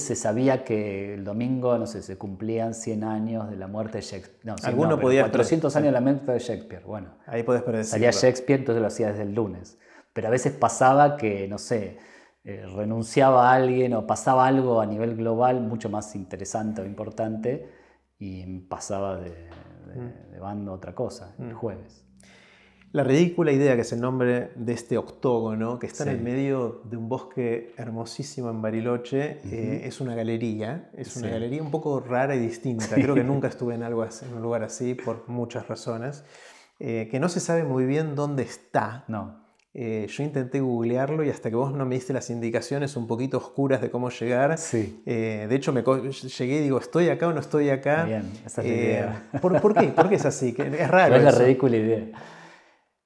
se sabía que el domingo, no sé, se cumplían 100 años de la muerte de Shakespeare. Alguno podía... 400 años de la muerte de Shakespeare, bueno. Ahí podés predecirlo. Salía Shakespeare, entonces lo hacía desde el lunes. Pero a veces pasaba que, no sé, renunciaba a alguien o pasaba algo a nivel global mucho más interesante o importante y pasaba de bando a otra cosa, el jueves. La ridícula idea, que es el nombre de este octógono, que está Sí. en el medio de un bosque hermosísimo en Bariloche, es una galería. Es una Sí. galería un poco rara y distinta. Creo que nunca estuve en un lugar así por muchas razones. Que no se sabe muy bien dónde está. No. Yo intenté googlearlo y hasta que vos no me diste las indicaciones un poquito oscuras de cómo llegar. Sí. De hecho, llegué y digo, ¿estoy acá o no estoy acá? Bien, esa es la idea. ¿Por qué? ¿Por qué es así? Es raro. Pero es la eso. ridícula idea.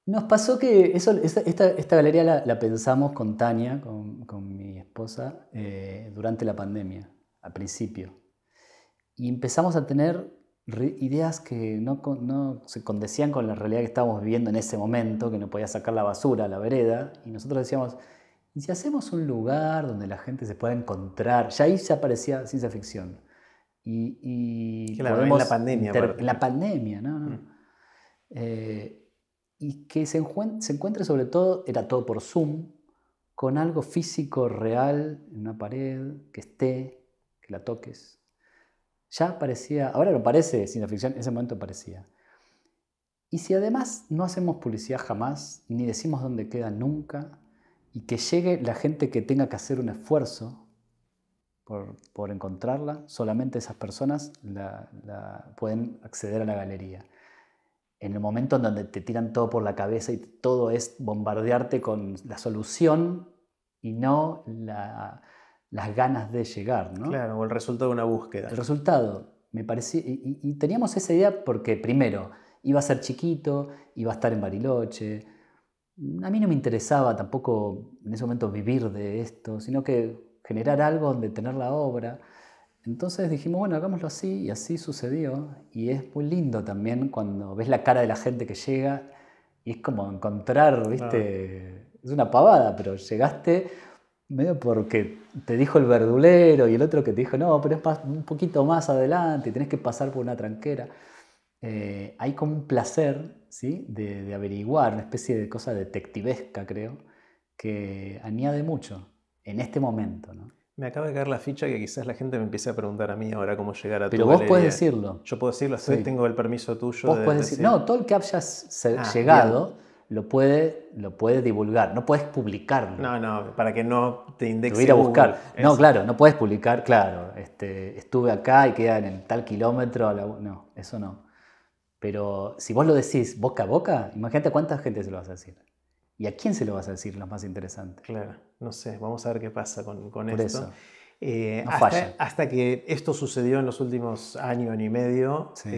Nos pasó que esta galería la pensamos con Tania, con mi esposa, durante la pandemia, al principio. Y empezamos a tener ideas que no se condecían con la realidad que estábamos viviendo en ese momento, que no podía sacar la basura a la vereda. Y nosotros decíamos, ¿y si hacemos un lugar donde la gente se pueda encontrar? Ya ahí ya parecía ciencia ficción. Y Claro, podemos en la pandemia. en la pandemia, ¿no? Y que se encuentre sobre todo, era todo por Zoom, con algo físico, real, en una pared, que esté, que la toques. Ya parecía, ahora no parece ciencia ficción, en ese momento parecía. Y si además no hacemos publicidad jamás, ni decimos dónde queda nunca, y que llegue la gente que tenga que hacer un esfuerzo por encontrarla, solamente esas personas pueden acceder a la galería. En el momento en donde te tiran todo por la cabeza y todo es bombardearte con la solución y no las ganas de llegar, ¿no? Claro, o el resultado de una búsqueda. El resultado, me parecía, y teníamos esa idea porque primero, iba a ser chiquito, iba a estar en Bariloche. A mí no me interesaba tampoco en ese momento vivir de esto, sino que generar algo donde tener la obra. Entonces dijimos, bueno, hagámoslo así, y así sucedió. Y es muy lindo también cuando ves la cara de la gente que llega, y es como encontrar, ¿viste? Es una pavada, pero llegaste medio porque te dijo el verdulero y el otro que te dijo, no, pero es un poquito más adelante, y tenés que pasar por una tranquera. Hay como un placer, ¿sí? de averiguar, una especie de cosa detectivesca, creo, que añade mucho en este momento, ¿no? Me acaba de caer la ficha que quizás la gente me empiece a preguntar a mí ahora cómo llegar a Pero tu vos galería. podés decirlo. Yo puedo decirlo, Sí. tengo el permiso tuyo Vos de podés decir, no, todo el que haya llegado lo puede divulgar, no podés publicarlo. No, para que no te indexe Te voy a ir a Google. buscar. No, claro, no puedes publicar, claro, estuve acá y queda en el tal kilómetro. No, eso no. Pero si vos lo decís boca a boca, imagínate a cuánta gente se lo vas a decir. ¿Y a quién se lo vas a decir, lo más interesante? Claro, no sé, vamos a ver qué pasa con Por esto. eso. No hasta, falla. hasta que esto sucedió en los últimos año y medio, Sí.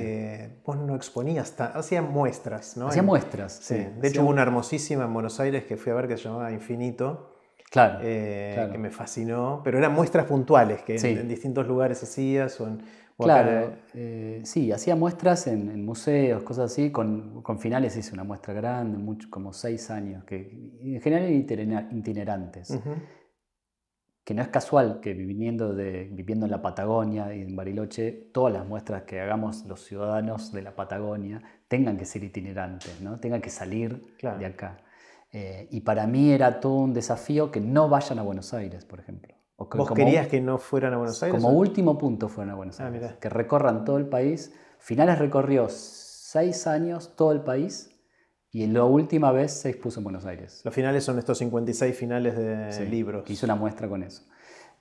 vos no exponías, hacían muestras, ¿no? Hacía muestras. Sí. De hecho, hubo una hermosísima en Buenos Aires que fui a ver que se llamaba Infinito. Claro, Que me fascinó, pero eran muestras puntuales que Sí. en distintos lugares hacías o claro, acá. sí, hacía muestras en museos, cosas así. Con finales hice una muestra grande, como 6 años, que en general eran itinerantes. Uh-huh. Que no es casual que viviendo en la Patagonia y en Bariloche, todas las muestras que hagamos los ciudadanos de la Patagonia tengan que ser itinerantes, ¿no? Tengan que salir de acá. Y para mí era todo un desafío que no vayan a Buenos Aires, por ejemplo. ¿Vos querías que no fueran a Buenos Aires? Como último punto fueran a Buenos Aires. Mirá. Que recorran todo el país. Finales recorrió 6 años todo el país y en la última vez se expuso en Buenos Aires. Los finales son estos 56 finales de libros. Que hice una muestra con eso.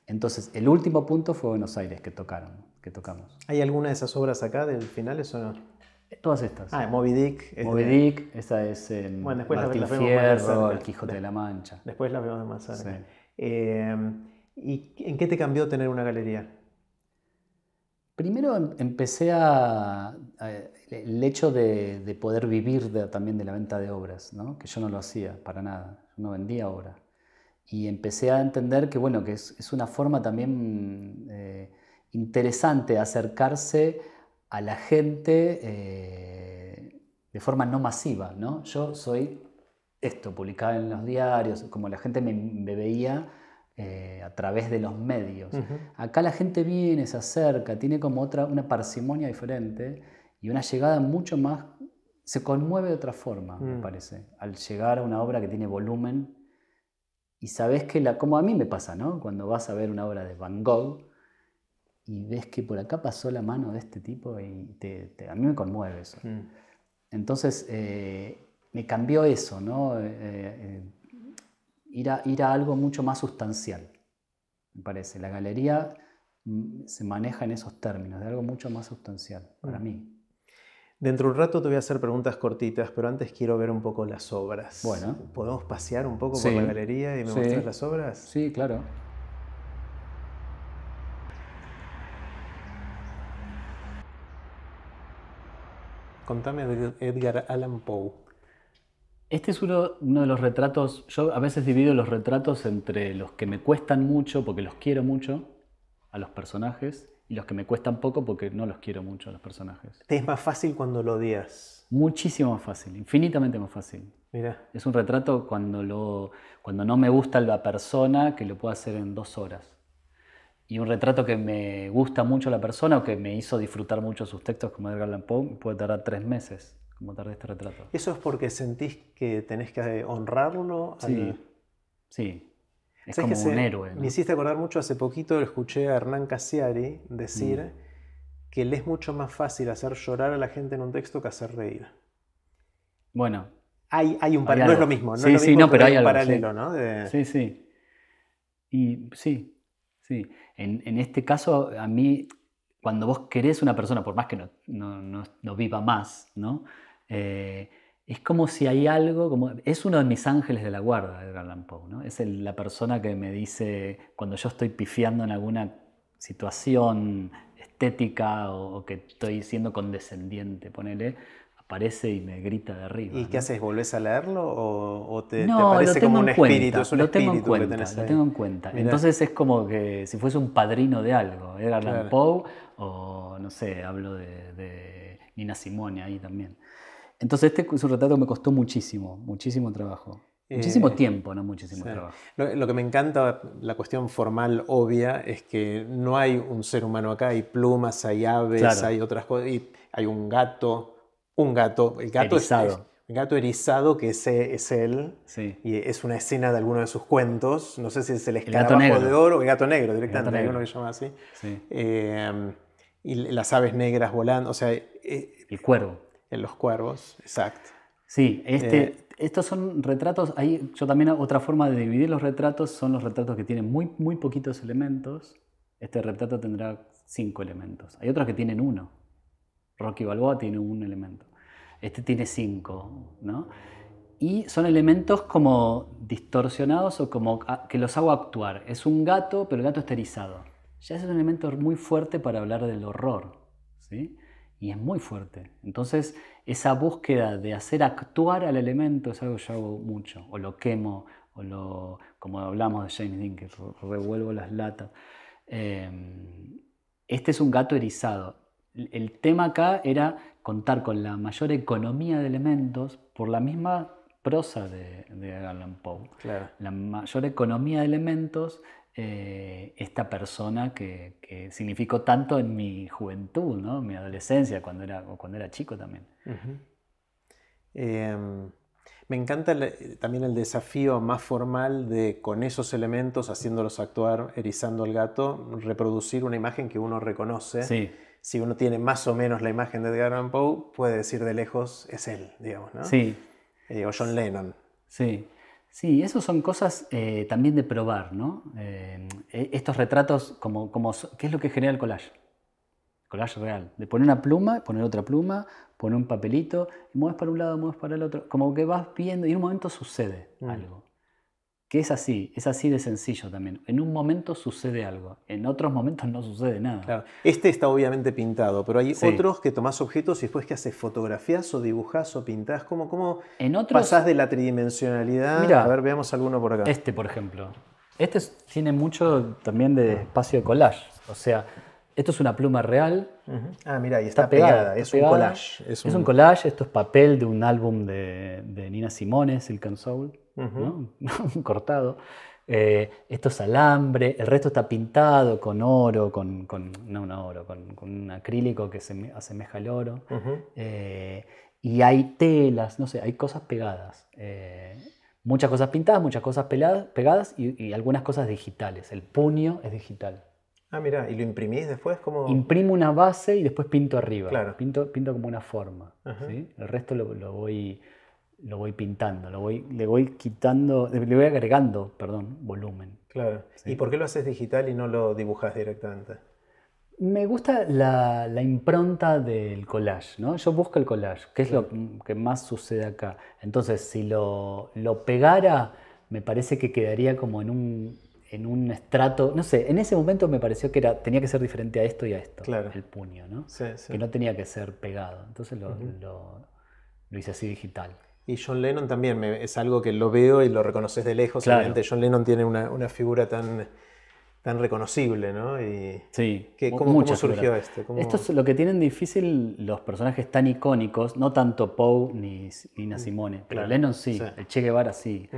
Entonces, el último punto fue Buenos Aires que tocamos. ¿Hay alguna de esas obras acá del finales o no? Todas estas. Moby Dick. Moby Dick, esa es en después Martín las vemos más de Fierro, cerca. El Quijote de la Mancha. Después las vemos más cerca. Sí. ¿Y en qué te cambió tener una galería? Primero empecé el hecho de poder vivir también de la venta de obras, ¿no? Que yo no lo hacía para nada, yo no vendía obras. Y empecé a entender que, bueno, que es una forma también interesante de acercarse a la gente de forma no masiva, ¿no? Yo soy publicaba en los diarios, como la gente me veía a través de los medios. Uh-huh. Acá la gente viene, se acerca, tiene como una parsimonia diferente y una llegada mucho más, se conmueve de otra forma, me parece, al llegar a una obra que tiene volumen. Y sabes que, como a mí me pasa, ¿no? Cuando vas a ver una obra de Van Gogh y ves que por acá pasó la mano de este tipo y a mí me conmueve eso. Entonces, me cambió eso, ¿no? Ir a algo mucho más sustancial, me parece. La galería se maneja en esos términos, de algo mucho más sustancial, para mí. Dentro de un rato te voy a hacer preguntas cortitas, pero antes quiero ver un poco las obras. Bueno. ¿Podemos pasear un poco Sí. por la galería y me muestras las obras? Sí, claro. Contame de Edgar Allan Poe. Este es uno de los retratos. Yo a veces divido los retratos entre los que me cuestan mucho porque los quiero mucho a los personajes y los que me cuestan poco porque no los quiero mucho a los personajes. ¿Te es más fácil cuando lo odias? Muchísimo más fácil, infinitamente más fácil. Mira. Es un retrato cuando no me gusta la persona, que lo puedo hacer en 2 horas. Y un retrato que me gusta mucho la persona o que me hizo disfrutar mucho sus textos, como Edgar Allan Poe, puede tardar 3 meses, como tardé este retrato. ¿Eso es porque sentís que tenés que honrarlo? Sí, sí. Es como un héroe, ¿no? Me hiciste acordar mucho, hace poquito escuché a Hernán Casiari decir que le es mucho más fácil hacer llorar a la gente en un texto que hacer reír. Bueno. Hay un paralelo, no es lo mismo, pero hay un algo, paralelo, sí. ¿no? Sí. Y sí. En este caso, a mí, cuando vos querés una persona, por más que no viva más, ¿no? Es como si hay algo, es uno de mis ángeles de la guarda, Edgar Allan Poe, ¿no? Es la persona que me dice, cuando yo estoy pifiando en alguna situación estética o que estoy siendo condescendiente, ponele, aparece y me grita de arriba. ¿Y qué haces? ¿Volvés a leerlo o te No, parece como un espíritu? Es un lo tengo en espíritu que cuenta, tenés lo ahí. tengo en cuenta. Mirá. Entonces es como que si fuese un padrino de algo, Edgar Allan Claro. Poe o no sé, hablo de Nina Simone ahí también. Entonces este es un retrato que me costó muchísimo trabajo. Muchísimo tiempo, no muchísimo trabajo. Lo que me encanta, la cuestión formal obvia, es que no hay un ser humano acá, hay plumas, hay aves, Claro. hay otras cosas, y hay un gato, el gato Erizado. el gato erizado, que ese es él, Sí. y es una escena de alguno de sus cuentos, no sé si es el gato escarabajo negro. de oro o el gato negro, directamente, hay negro. uno que se llama así. Sí. Y las aves negras volando, o sea, El cuervo. en los cuervos, exacto. Sí, estos son retratos, yo también otra forma de dividir los retratos son los retratos que tienen muy, muy poquitos elementos. Este retrato tendrá 5 elementos. Hay otros que tienen 1. Rocky Balboa tiene 1 elemento. Este tiene 5, ¿no? Y son elementos como distorsionados o como que los hago actuar. Es un gato, pero el gato está erizado. Ya es un elemento muy fuerte para hablar del horror, ¿sí? Y es muy fuerte. Entonces, esa búsqueda de hacer actuar al elemento es algo que yo hago mucho. O lo quemo, como hablamos de James Dean, que revuelvo las latas. Este es un gato erizado. El tema acá era contar con la mayor economía de elementos por la misma prosa de Allan Poe. Claro. La mayor economía de elementos, esta persona que significó tanto en mi juventud, ¿no? En mi adolescencia, cuando era chico también. Me encanta también el desafío más formal de, con esos elementos, haciéndolos actuar, erizando al gato, reproducir una imagen que uno reconoce. Sí. Si uno tiene más o menos la imagen de Edgar Allan Poe, puede decir de lejos, es él, digamos, ¿no? Sí. O John Lennon. Sí. Sí, eso son cosas también de probar, ¿no? Estos retratos, ¿qué es lo que genera el collage? Collage real. De poner una pluma, poner otra pluma, poner un papelito, y mueves para un lado, mueves para el otro. Como que vas viendo y en un momento sucede algo. Que es así de sencillo también. En un momento sucede algo, en otros momentos no sucede nada. Claro. Este está obviamente pintado, pero hay otros que tomás objetos y después ¿qué haces? ¿Fotografías o dibujás o pintás? ¿Cómo en otros, pasás de la tridimensionalidad? Mirá, a ver, veamos alguno por acá. Este, por ejemplo. Este tiene mucho también de espacio de collage. O sea, esto es una pluma real. Ah, mira, y está pegada. Es un collage. Es un collage, esto es papel de un álbum de Nina Simone, Silk and Soul, ¿no? Cortado. Esto es alambre, el resto está pintado con oro, con un acrílico que se asemeja al oro. Y hay telas, no sé, hay cosas pegadas. Muchas cosas pintadas, muchas cosas pegadas y algunas cosas digitales. El puño es digital. Ah, mira, ¿y lo imprimís después? ¿Cómo? Imprimo una base y después pinto arriba. Claro. Pinto como una forma. ¿Sí? El resto lo voy lo voy pintando, le voy quitando, le voy agregando, perdón, volumen. Claro. Sí. ¿Y por qué lo haces digital y no lo dibujas directamente? Me gusta la impronta del collage, ¿no? Yo busco el collage, que es lo que más sucede acá. Entonces, si lo pegara, me parece que quedaría como en un estrato, no sé, en ese momento me pareció que tenía que ser diferente a esto y a esto, Claro. el puño, ¿no? Sí, sí. Que no tenía que ser pegado. Entonces lo hice así digital. Y John Lennon también es algo que lo veo y lo reconoces de lejos. Claro. Obviamente John Lennon tiene una figura tan reconocible, ¿no? Sí, ¿Cómo surgió esto? Esto es lo que tienen difícil los personajes tan icónicos, no tanto Poe ni Nina Simone, pero Claro, Lennon sí, sí. el Che Guevara sí,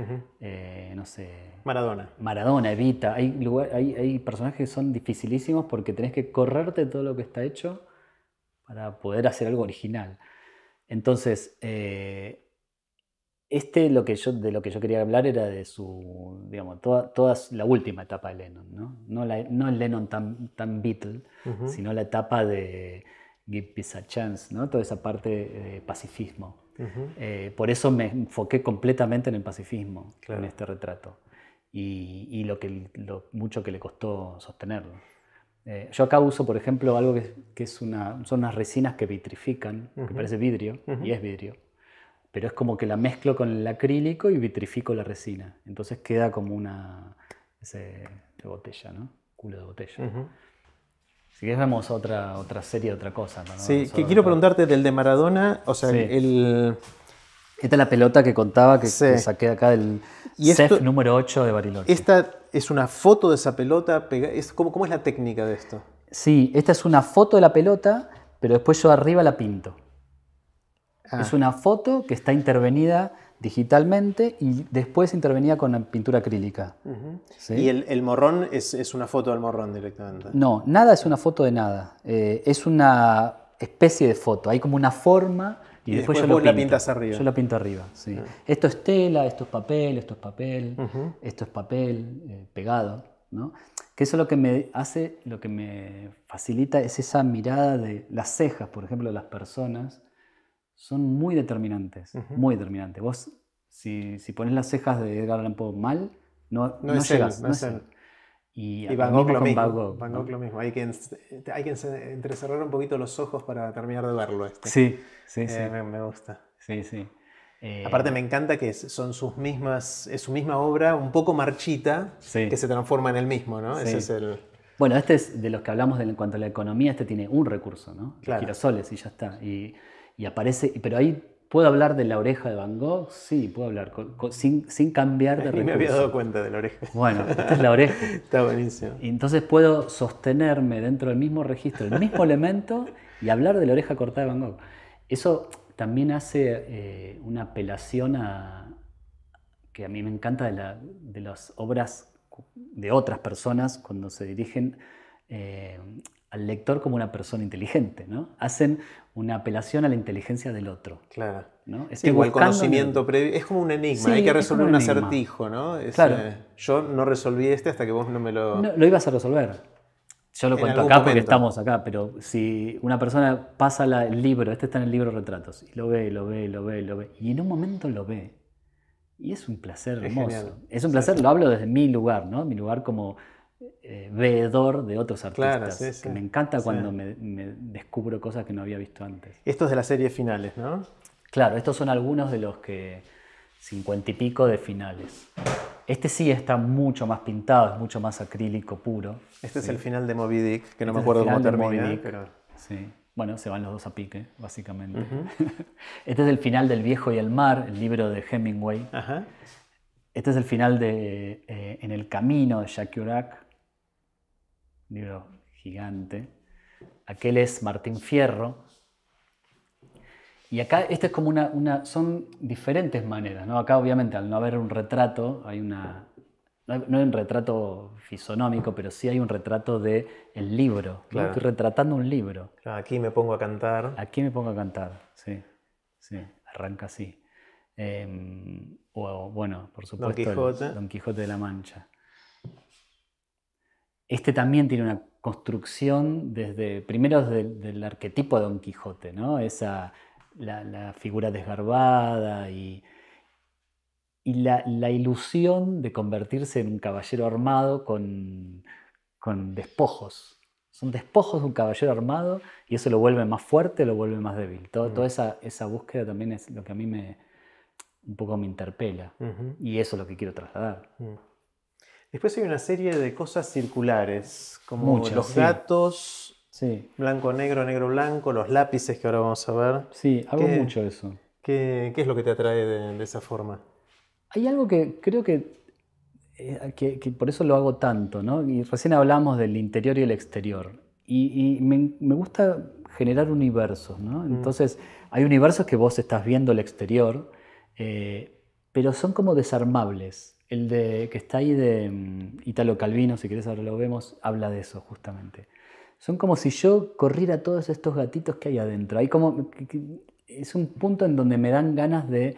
no sé... Maradona, Evita, hay personajes que son dificilísimos porque tenés que correrte todo lo que está hecho para poder hacer algo original. Entonces, de lo que yo quería hablar era de su, digamos, toda la última etapa de Lennon, ¿no? No el Lennon tan Beatle, sino la etapa de Give Peace a Chance, ¿no? Toda esa parte de pacifismo. Por eso me enfoqué completamente en el pacifismo, en este retrato, y lo mucho que le costó sostenerlo. Yo acá uso, por ejemplo, algo que son unas resinas que vitrifican, que parece vidrio, y es vidrio. Pero es como que la mezclo con el acrílico y vitrifico la resina. Entonces queda como una de botella, ¿no? Culo de botella. Si querés vemos otra serie, otra cosa, ¿no? Sí, que quiero preguntarte del de Maradona, o sea, sí. Esta es la pelota que contaba que saqué acá del CEF número 8 de Bariloche. ¿Esta es una foto de esa pelota? ¿Cómo es la técnica de esto? Sí, esta es una foto de la pelota, pero después yo arriba la pinto. Es una foto que está intervenida digitalmente y después intervenida con pintura acrílica. ¿Sí? ¿Y el morrón es una foto del morrón directamente? No, nada es una foto de nada. Es una especie de foto. Hay como una forma y después yo vos la pintas arriba. Yo la pinto arriba, sí. Esto es tela, esto es papel, esto es papel, esto es papel pegado, ¿no? Que eso lo que me hace, lo que me facilita es esa mirada de las cejas, por ejemplo, de las personas. Son muy determinantes, muy determinantes. Vos, si pones las cejas de Edgar Allan Poe mal, no llegas. No es él. Y Van Gogh lo mismo. Van Gogh Lo mismo. Hay que entrecerrar un poquito los ojos para terminar de verlo. Sí. Me gusta. Sí. Aparte me encanta que es su misma obra, un poco marchita, que se transforma en el mismo, ¿no? Sí. Ese es el... Bueno, este es de los que hablamos en cuanto a la economía, este tiene un recurso, ¿no? Claro. Girasoles y ya está. Y aparece, pero ahí ¿puedo hablar de la oreja de Van Gogh? Sí, puedo hablar, sin cambiar de recurso. Me había dado cuenta de la oreja. Bueno, esta es la oreja. Está buenísimo. Y entonces puedo sostenerme dentro del mismo registro, el mismo elemento, y hablar de la oreja cortada de Van Gogh. Eso también hace una apelación que a mí me encanta de las obras de otras personas cuando se dirigen al lector como una persona inteligente, ¿no? Hacen una apelación a la inteligencia del otro. Claro. ¿no? Igual conocimiento previo. Es como un enigma, hay que resolver un acertijo, ¿no? Claro. Yo no resolví hasta que vos no me lo... No, lo ibas a resolver. Yo lo cuento acá porque estamos acá, pero si una persona pasa el libro, este está en el libro Retratos, y lo ve, y en un momento lo ve. Y es un placer hermoso. Genial. Es un placer, lo hablo desde mi lugar, ¿no? Mi lugar como veedor de otros artistas. Claro, que me encanta cuando me descubro cosas que no había visto antes. Esto es de las series finales, ¿no? Claro, estos son algunos de los 50 y pico de finales. Este sí está mucho más pintado, es mucho más acrílico puro. Este es el final de Moby Dick, que no me acuerdo cómo termina. Pero... Sí. Bueno, se van los dos a pique, básicamente. Este es el final del Viejo y el Mar, el libro de Hemingway. Este es el final de En el Camino de Jacques Chirac, libro gigante. Aquel es Martín Fierro. Y acá este es como son diferentes maneras, ¿no? Acá obviamente al no haber un retrato, no hay un retrato fisonómico, pero sí hay un retrato del libro. Claro. Estoy retratando un libro. Claro, aquí me pongo a cantar. Aquí me pongo a cantar, sí. Arranca así. O bueno, por supuesto, Don Quijote de la Mancha. Este también tiene una construcción primero del arquetipo de Don Quijote, ¿no? La figura desgarbada y y la ilusión de convertirse en un caballero armado con despojos. Son despojos de un caballero armado y eso lo vuelve más fuerte, lo vuelve más débil. Toda esa búsqueda también es lo que a mí un poco me interpela. Y eso es lo que quiero trasladar. Después hay una serie de cosas circulares, como Muchas, los sí. gatos, Sí. blanco-negro, negro-blanco, los lápices que ahora vamos a ver. Sí, hago mucho eso. ¿Qué es lo que te atrae de esa forma? Hay algo que creo que por eso lo hago tanto, ¿no? Y recién hablamos del interior y el exterior. Y me gusta generar universos, ¿no? Entonces, hay universos que vos estás viendo el exterior, pero son como desarmables. El que está ahí de Italo Calvino, si querés ahora lo vemos, habla de eso justamente. Son como si yo corriera todos estos gatitos que hay adentro. Hay como, es un punto en donde me dan ganas de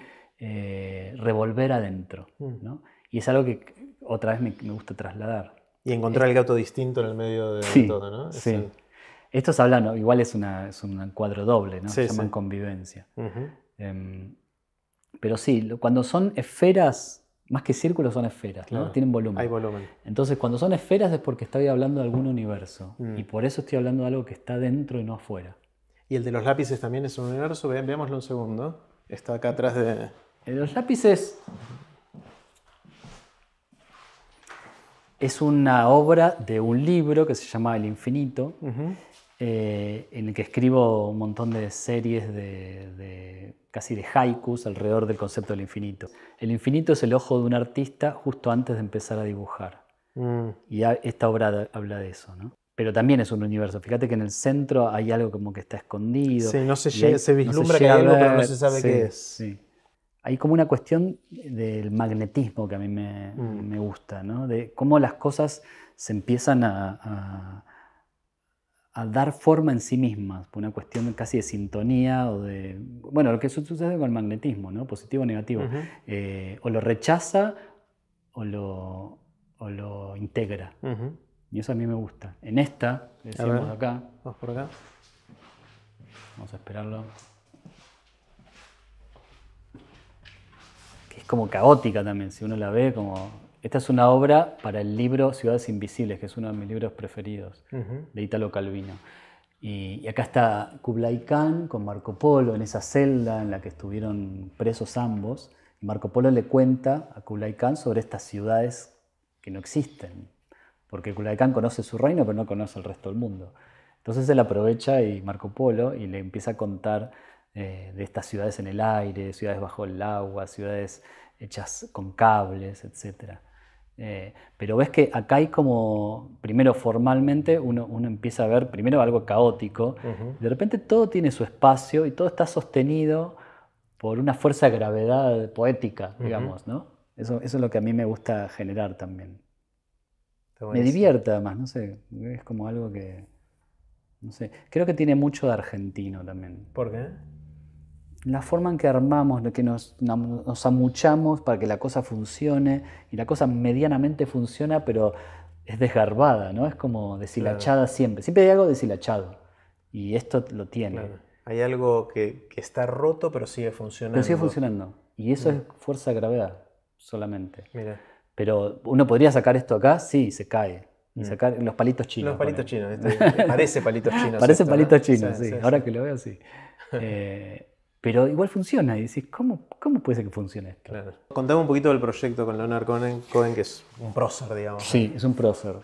revolver adentro, ¿no? Y es algo que otra vez me gusta trasladar. Y encontrar el gato distinto en el medio de todo, ¿no? Sí. Estos hablan, igual es un cuadro doble, ¿no? Se llaman convivencia. Pero sí, cuando son esferas, más que círculos son esferas, ¿no? Claro, tienen volumen. hay volumen. Entonces, cuando son esferas es porque estoy hablando de algún universo. Y por eso estoy hablando de algo que está dentro y no afuera. ¿Y el de los lápices también es un universo? Veámoslo un segundo. Está acá atrás de... Los lápices es una obra de un libro que se llama El Infinito, en el que escribo un montón de series casi de haikus alrededor del concepto del infinito. El infinito es el ojo de un artista justo antes de empezar a dibujar. Y esta obra habla de eso, ¿no? Pero también es un universo. Fíjate que en el centro hay algo como que está escondido. Sí, se vislumbra que hay algo, pero no se sabe qué es. Sí. Hay como una cuestión del magnetismo que a mí me gusta, ¿no? De cómo las cosas se empiezan a dar forma en sí mismas, por una cuestión casi de sintonía o de... Bueno, lo que sucede con el magnetismo, ¿no? Positivo o negativo. O lo rechaza o lo integra. Y eso a mí me gusta. En esta, decimos acá... Vamos por acá. Vamos a esperarlo. Que es como caótica también, si uno la ve como... Esta es una obra para el libro Ciudades Invisibles, que es uno de mis libros preferidos, de Italo Calvino. Y acá está Kublai Khan con Marco Polo en esa celda en la que estuvieron presos ambos. Y Marco Polo le cuenta a Kublai Khan sobre estas ciudades que no existen. Porque Kublai Khan conoce su reino, pero no conoce el resto del mundo. Entonces él aprovecha y Marco Polo y le empieza a contar de estas ciudades en el aire, ciudades bajo el agua, ciudades hechas con cables, etc. Pero ves que acá hay como, primero formalmente, uno empieza a ver primero algo caótico, de repente todo tiene su espacio y todo está sostenido por una fuerza de gravedad poética, digamos, ¿no? Eso es lo que a mí me gusta generar también. Me divierte además, no sé, es como algo que, no sé, creo que tiene mucho de argentino también. ¿Por qué? La forma en que armamos, que nos amuchamos para que la cosa funcione, y la cosa medianamente funciona, pero es desgarbada, ¿no? Es como deshilachada siempre. Siempre hay algo deshilachado, y esto lo tiene. Claro. Hay algo que está roto, pero sigue funcionando. Pero sigue funcionando, y eso es fuerza de gravedad solamente. Mira. Pero uno podría sacar esto acá, sí, se cae. Y sacar los palitos chinos. Los palitos chinos. Parece palitos chinos. Parece palitos chinos, sí. Sí. Ahora que lo veo, sí. Pero igual funciona. Y decís, ¿cómo puede ser que funcione esto? Claro. Contame un poquito del proyecto con Leonard Cohen, que es un prócer, digamos. Sí, es un prócer.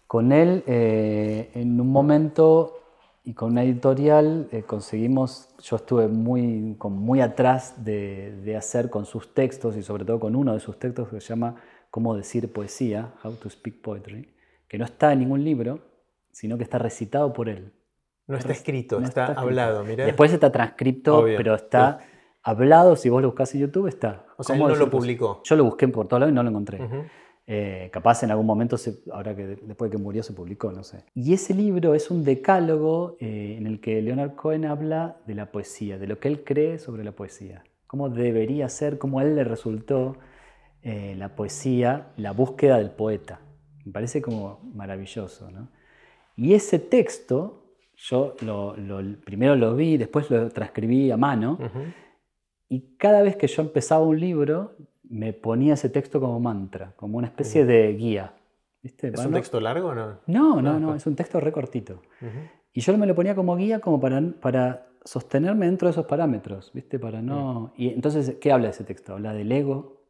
Con él, en un momento y con una editorial, conseguimos, yo estuve muy atrás de hacer con sus textos, y sobre todo con uno de sus textos que se llama Cómo decir poesía, How to Speak Poetry, que no está en ningún libro, sino que está recitado por él. No está escrito, está hablado, mirá. Después está transcripto, obvio, pero está hablado, si vos lo buscás en YouTube, está. O sea, él no lo publicó. Yo lo busqué por todos lados y no lo encontré. Capaz en algún momento, ahora que después de que murió, se publicó, no sé. Y ese libro es un decálogo en el que Leonard Cohen habla de la poesía, de lo que él cree sobre la poesía. Cómo debería ser, cómo a él le resultó la poesía, la búsqueda del poeta. Me parece como maravilloso, ¿no? Y ese texto, yo primero lo vi, después lo transcribí a mano, y cada vez que yo empezaba un libro, me ponía ese texto como mantra, como una especie de guía. ¿Viste? ¿Es un texto largo o no? No, es un texto re cortito. Y yo me lo ponía como guía como para sostenerme dentro de esos parámetros, ¿viste? Para no... Y entonces, ¿qué habla ese texto? Habla del ego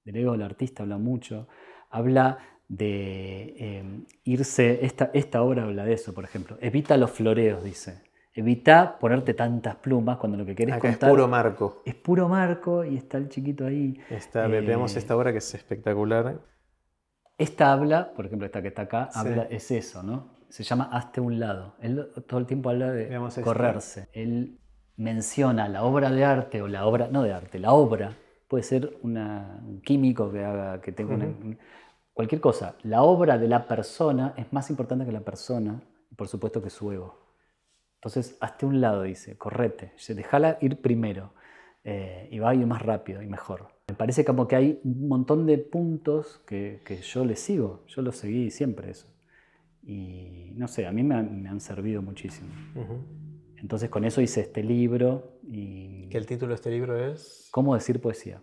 del artista, habla mucho. Habla de irse... Esta obra habla de eso, por ejemplo. Evita los floreos, dice. Evita ponerte tantas plumas cuando lo que querés Acá contar... es puro marco. Es puro marco y está el chiquito ahí. Veamos esta obra que es espectacular. Esta habla, por ejemplo, esta que está acá, es eso, ¿no? Se llama Hazte un lado. Él todo el tiempo habla de correrse. Él menciona la obra de arte o la obra, no de arte, la obra. Puede ser un químico que tenga cualquier cosa. La obra de la persona es más importante que la persona y por supuesto que su ego. Entonces, hazte un lado, dice, correte, dejala ir primero y va a ir más rápido y mejor. Me parece como que hay un montón de puntos que yo le sigo, yo lo seguí siempre eso. Y no sé, a mí me han servido muchísimo. Entonces con eso hice este libro. ¿Que el título de este libro es? ¿Cómo decir poesía?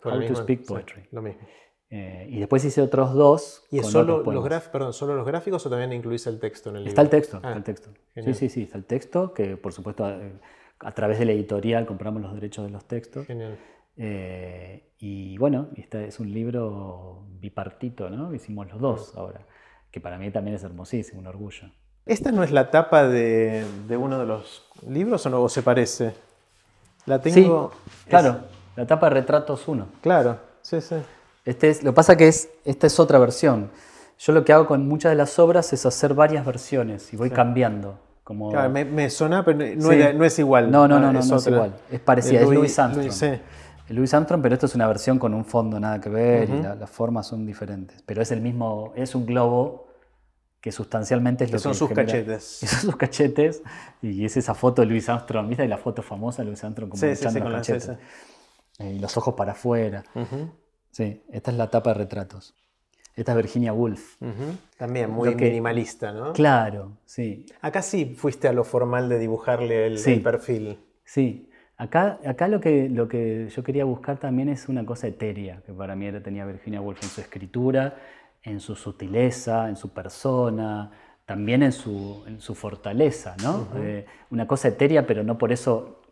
How to Speak Poetry. Sí, lo mismo. Y después hice otros dos. ¿Y es solo los gráficos o también incluís el texto en el libro? Está el texto, está el texto. Sí, está el texto, que por supuesto a través de la editorial compramos los derechos de los textos. Genial. Y bueno, este es un libro bipartito, ¿no? Hicimos los dos ahora, que para mí también es hermosísimo, un orgullo. ¿Esta no es la tapa de uno de los libros o no? ¿O se parece? La tengo... Sí, claro, la tapa de Retratos 1. Claro, sí. Lo que pasa que esta es otra versión. Yo lo que hago con muchas de las obras es hacer varias versiones y voy cambiando. Como... Claro, me suena, pero no es igual. No es igual. Es parecida, es Louis Armstrong. Louis Armstrong, pero esto es una versión con un fondo nada que ver y las formas son diferentes. Pero es el mismo, es un globo que sustancialmente es lo que son sus cachetes. Son sus cachetes y es esa foto de Louis Armstrong, ¿viste? La foto famosa de Louis Armstrong como echando los cachetes. Y los ojos para afuera. Sí, esta es la tapa de Retratos. Esta es Virginia Woolf. También muy minimalista, ¿no? Claro, sí. Acá sí fuiste a lo formal de dibujarle el perfil. Sí. Acá lo que yo quería buscar también es una cosa etérea, que para mí tenía Virginia Woolf en su escritura, en su sutileza, en su persona, también en su fortaleza, ¿no? Una cosa etérea, pero no por eso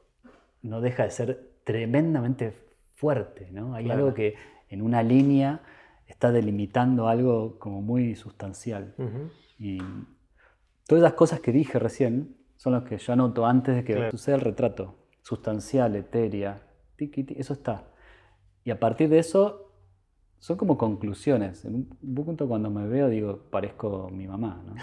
no deja de ser tremendamente fuerte, ¿no? Hay algo que en una línea está delimitando algo como muy sustancial. Y todas esas cosas que dije recién son las que yo anoto antes de que suceda el retrato. Sustancial, etérea, eso está. Y a partir de eso son como conclusiones. En un punto cuando me veo digo, parezco mi mamá, ¿no?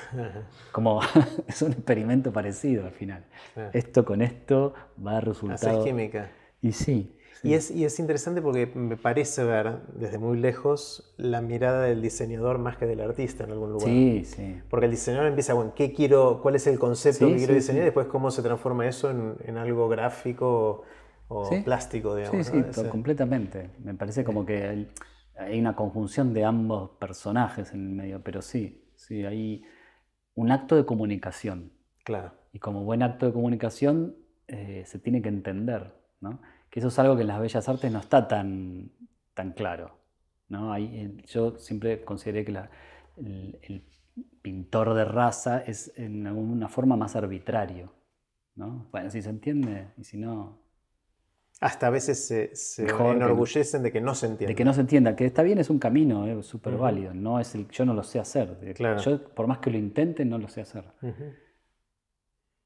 Como es un experimento parecido al final. Esto con esto va a resultar... Hacer química. Y sí. Y es interesante porque me parece ver desde muy lejos la mirada del diseñador más que del artista en algún lugar. Sí. Porque el diseñador empieza, bueno, ¿cuál es el concepto que quiero diseñar? Y después cómo se transforma eso en algo gráfico o plástico, digamos. Sí, completamente. Me parece como que hay una conjunción de ambos personajes en el medio, pero sí, hay un acto de comunicación. Claro. Y como buen acto de comunicación se tiene que entender, ¿no? Que eso es algo que en las bellas artes no está tan claro, ¿no? Yo siempre consideré que el pintor de raza es en alguna forma más arbitrario, ¿no? Bueno, si se entiende y si no... Hasta a veces se enorgullecen de que no se entienda. De que no se entienda, que está bien, es un camino súper válido, no es yo no lo sé hacer. Yo, por más que lo intente, no lo sé hacer.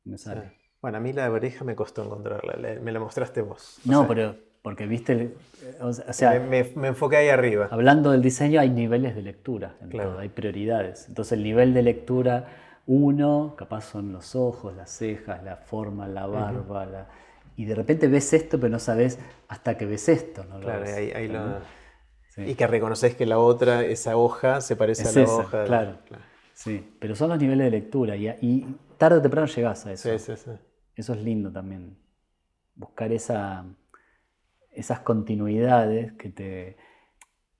Me sale. Sí. Bueno, a mí la oreja me costó encontrarla, me la mostraste vos. No, pero porque viste, o sea, me enfoqué ahí arriba. Hablando del diseño hay niveles de lectura, todo, hay prioridades. Entonces el nivel de lectura 1, capaz son los ojos, las cejas, la forma, la barba, y de repente ves esto, pero no sabes hasta que ves esto. ¿No? Claro, ahí sí. Y que reconoces que esa hoja se parece a la hoja. Claro. Sí, pero son los niveles de lectura y tarde o temprano llegás a eso. Sí. Eso es lindo también, buscar esas continuidades que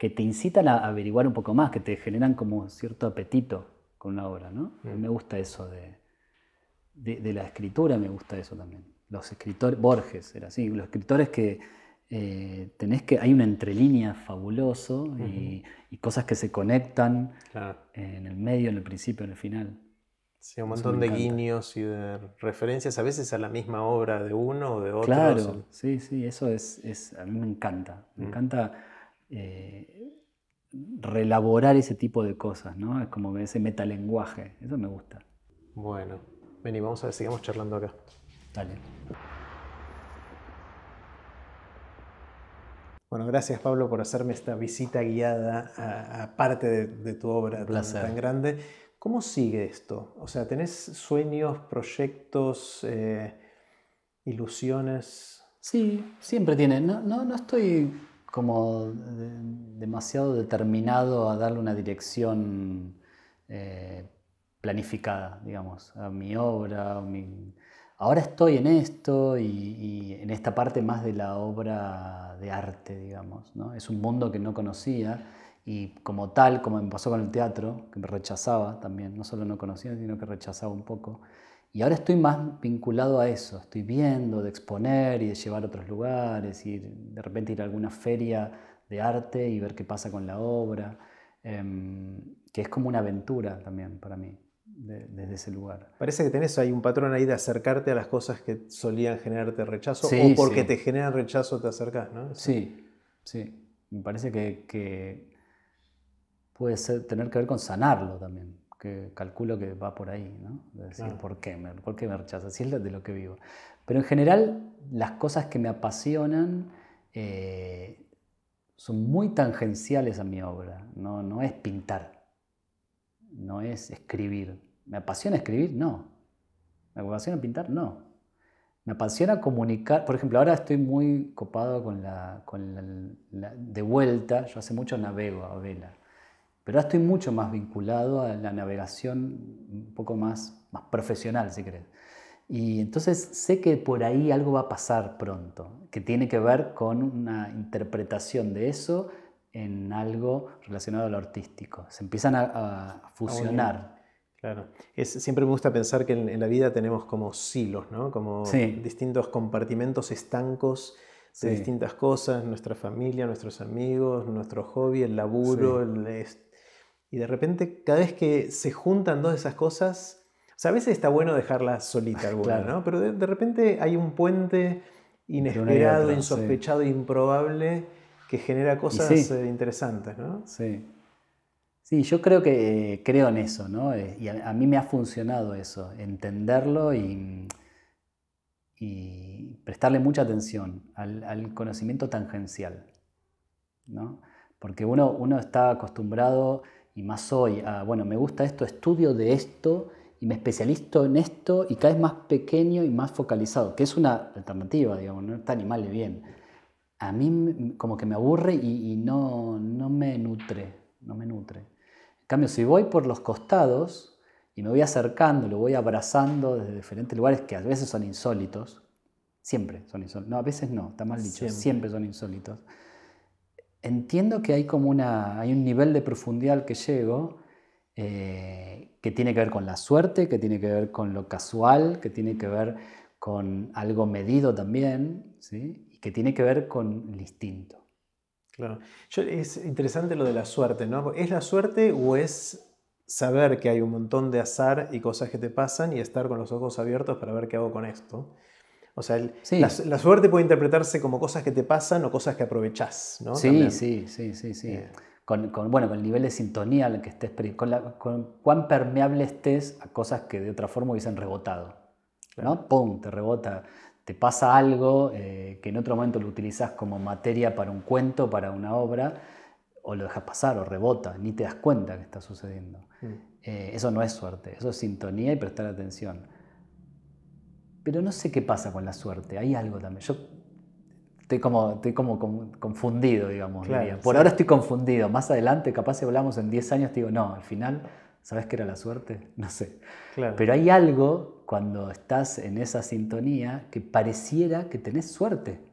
te incitan a averiguar un poco más, que te generan como cierto apetito con una obra, ¿no? A mí me gusta eso de la escritura, me gusta eso también. Los escritores, Borges era así, los escritores que hay una entrelínea fabuloso y cosas que se conectan en el medio, en el principio, en el final. Sí, un montón de guiños y de referencias a veces a la misma obra de uno o de otro. Claro, sí, eso a mí me encanta. Me encanta reelaborar ese tipo de cosas, ¿no? Es como ese metalenguaje, eso me gusta. Bueno, vení, vamos a ver, sigamos charlando acá. Dale. Bueno, gracias Pablo por hacerme esta visita guiada a parte de tu obra tan grande. ¿Cómo sigue esto? O sea, ¿tenés sueños, proyectos, ilusiones? Sí, siempre tiene. No estoy como demasiado determinado a darle una dirección planificada, digamos, a mi obra. Ahora estoy en esto y en esta parte más de la obra de arte, digamos, ¿no? Es un mundo que no conocía y como tal, como me pasó con el teatro, que me rechazaba también, no solo no conocía, sino que rechazaba un poco. Y ahora estoy más vinculado a eso, estoy viendo de exponer y de llevar a otros lugares y de repente ir a alguna feria de arte y ver qué pasa con la obra, que es como una aventura también para mí, desde ese lugar. Parece que tenés ahí un patrón ahí de acercarte a las cosas que solían generarte rechazo, o porque te generan rechazo te acercás, ¿no? Sí. Me parece que puede tener que ver con sanarlo también. Que calculo que va por ahí, ¿no? De decir, ¿por qué me rechazas? Si es de lo que vivo. Pero en general, las cosas que me apasionan son muy tangenciales a mi obra. No es pintar, no es escribir. ¿Me apasiona escribir? No. ¿Me apasiona pintar? No. Me apasiona comunicar. Por ejemplo, ahora estoy muy copado con de vuelta. Yo hace mucho navego a vela. Pero ahora estoy mucho más vinculado a la navegación un poco más profesional, si querés. Y entonces sé que por ahí algo va a pasar pronto, que tiene que ver con una interpretación de eso en algo relacionado a lo artístico. Se empiezan a fusionar. Claro. Siempre me gusta pensar que en la vida tenemos como silos, ¿no? Como distintos compartimentos estancos de distintas cosas, nuestra familia, nuestros amigos, nuestro hobby, el laburo, y de repente cada vez que se juntan dos de esas cosas, o sea, a veces está bueno dejarlas solita alguna, ¿no? Pero de repente hay un puente inesperado, insospechado, improbable, que genera cosas interesantes, ¿no? Sí, yo creo en eso, ¿no? Y a mí me ha funcionado eso, entenderlo y prestarle mucha atención al conocimiento tangencial, ¿no? Porque uno está acostumbrado, y más hoy, bueno, me gusta esto, estudio de esto y me especializo en esto y cada vez más pequeño y más focalizado, que es una alternativa, digamos, no está ni mal ni bien. A mí como que me aburre y no me nutre. En cambio, si voy por los costados y me voy acercando, lo voy abrazando desde diferentes lugares que a veces son insólitos, siempre son insólitos, no, a veces no, está mal dicho, siempre son insólitos. Entiendo que hay hay un nivel de profundidad al que llego que tiene que ver con la suerte, que tiene que ver con lo casual, que tiene que ver con algo medido también, ¿sí? Y que tiene que ver con el instinto. Claro. Es interesante lo de la suerte, ¿no? ¿Es la suerte o es saber que hay un montón de azar y cosas que te pasan y estar con los ojos abiertos para ver qué hago con esto? O sea, la suerte puede interpretarse como cosas que te pasan o cosas que aprovechás, ¿no? Sí. Con el nivel de sintonía al que estés, con cuán permeable estés a cosas que de otra forma hubiesen rebotado, ¿no? ¡Pum! Te rebota, te pasa algo que en otro momento lo utilizás como materia para un cuento, para una obra, o lo dejas pasar o rebota, ni te das cuenta que está sucediendo. Eso no es suerte, eso es sintonía y prestar atención. Pero no sé qué pasa con la suerte, hay algo también. Yo estoy como confundido, digamos. Por ahora estoy confundido. Más adelante, capaz si hablamos en 10 años, te digo, no, al final, ¿sabes qué era la suerte? No sé. Claro. Pero hay algo cuando estás en esa sintonía que pareciera que tenés suerte.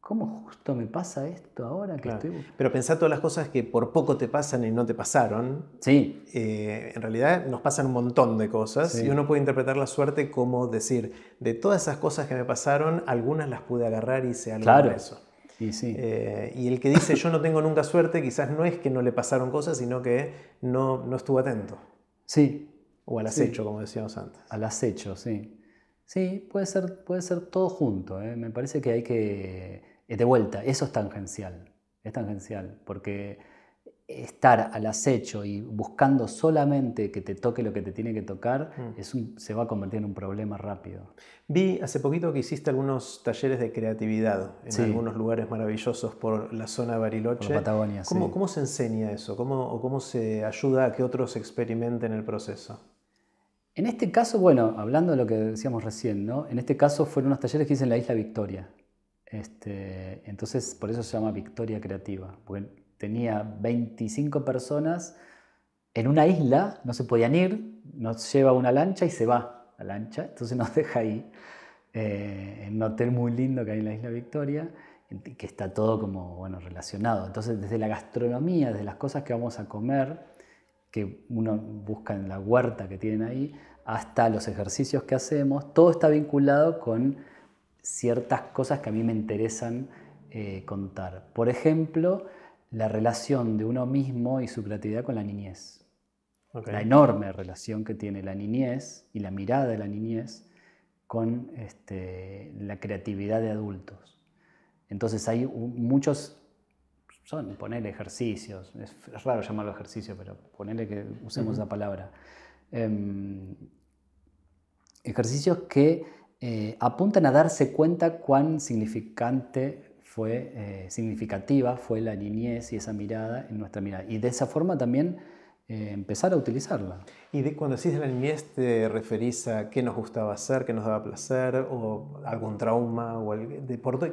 ¿Cómo justo me pasa esto ahora que estoy...? Pero pensá todas las cosas que por poco te pasan y no te pasaron. Sí. En realidad nos pasan un montón de cosas y uno puede interpretar la suerte como decir, de todas esas cosas que me pasaron, algunas las pude agarrar y hice algo con eso. Y sí. Y el que dice yo no tengo nunca suerte, quizás no es que no le pasaron cosas, sino que no estuvo atento. Sí. O al acecho, como decíamos antes. Al acecho, sí. Sí, puede ser todo junto. Me parece que hay que... De vuelta, eso es tangencial. Es tangencial, porque estar al acecho y buscando solamente que te toque lo que te tiene que tocar, se va a convertir en un problema rápido. Vi hace poquito que hiciste algunos talleres de creatividad en algunos lugares maravillosos por la zona de Bariloche. Por la Patagonia, ¿Cómo se enseña eso? ¿Cómo se ayuda a que otros experimenten el proceso? En este caso, bueno, hablando de lo que decíamos recién, ¿no? En este caso fueron unos talleres que hice en la isla Victoria. Entonces, por eso se llama Victoria Creativa, porque tenía 25 personas en una isla, no se podían ir, nos lleva una lancha y se va la lancha, entonces nos deja ahí, en un hotel muy lindo que hay en la isla Victoria, que está todo como, bueno, relacionado. Entonces, desde la gastronomía, desde las cosas que vamos a comer, que uno busca en la huerta que tienen ahí, hasta los ejercicios que hacemos, todo está vinculado con ciertas cosas que a mí me interesan contar. Por ejemplo, la relación de uno mismo y su creatividad con la niñez. Okay. La enorme relación que tiene la niñez y la mirada de la niñez con la creatividad de adultos. Entonces hay muchos, ponerle ejercicios, es raro llamarlo ejercicio, pero ponerle que usemos esa palabra. Ejercicios que apuntan a darse cuenta cuán significativa fue la niñez y esa mirada en nuestra mirada. Y de esa forma también empezar a utilizarla. ¿Y cuando decís de la niñez te referís a qué nos gustaba hacer, qué nos daba placer, o algún trauma?